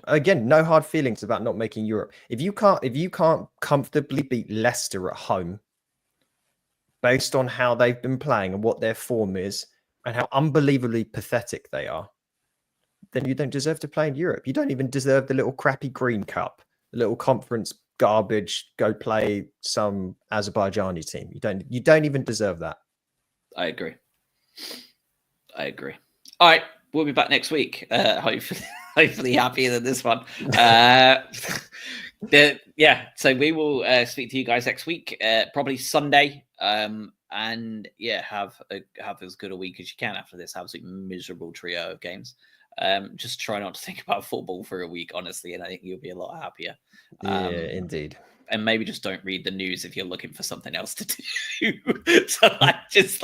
again, no hard feelings about not making Europe. If you can't comfortably beat Leicester at home, based on how they've been playing and what their form is and how unbelievably pathetic they are, then you don't deserve to play in Europe. You don't even deserve the little crappy Green Cup, the little conference garbage. Go play some Azerbaijani team. You don't even deserve that. I agree. All right, we'll be back next week. Hopefully happier than this one. So we will speak to you guys next week, probably Sunday. And yeah, have as good a week as you can after this absolutely miserable trio of games. Just try not to think about football for a week, honestly, and I think you'll be a lot happier. Yeah, indeed. And maybe just don't read the news if you're looking for something else to do. So just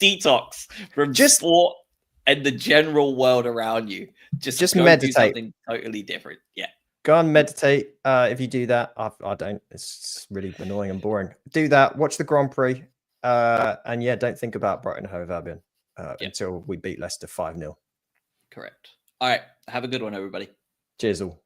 detox from sport and the general world around you. Just go meditate. Do something totally different. Yeah. Go and meditate. If you do that, I don't. It's really annoying and boring. Do that. Watch the Grand Prix. And yeah, don't think about Brighton Hove Albion until we beat Leicester 5-0. Correct. All right. Have a good one, everybody. Cheers all.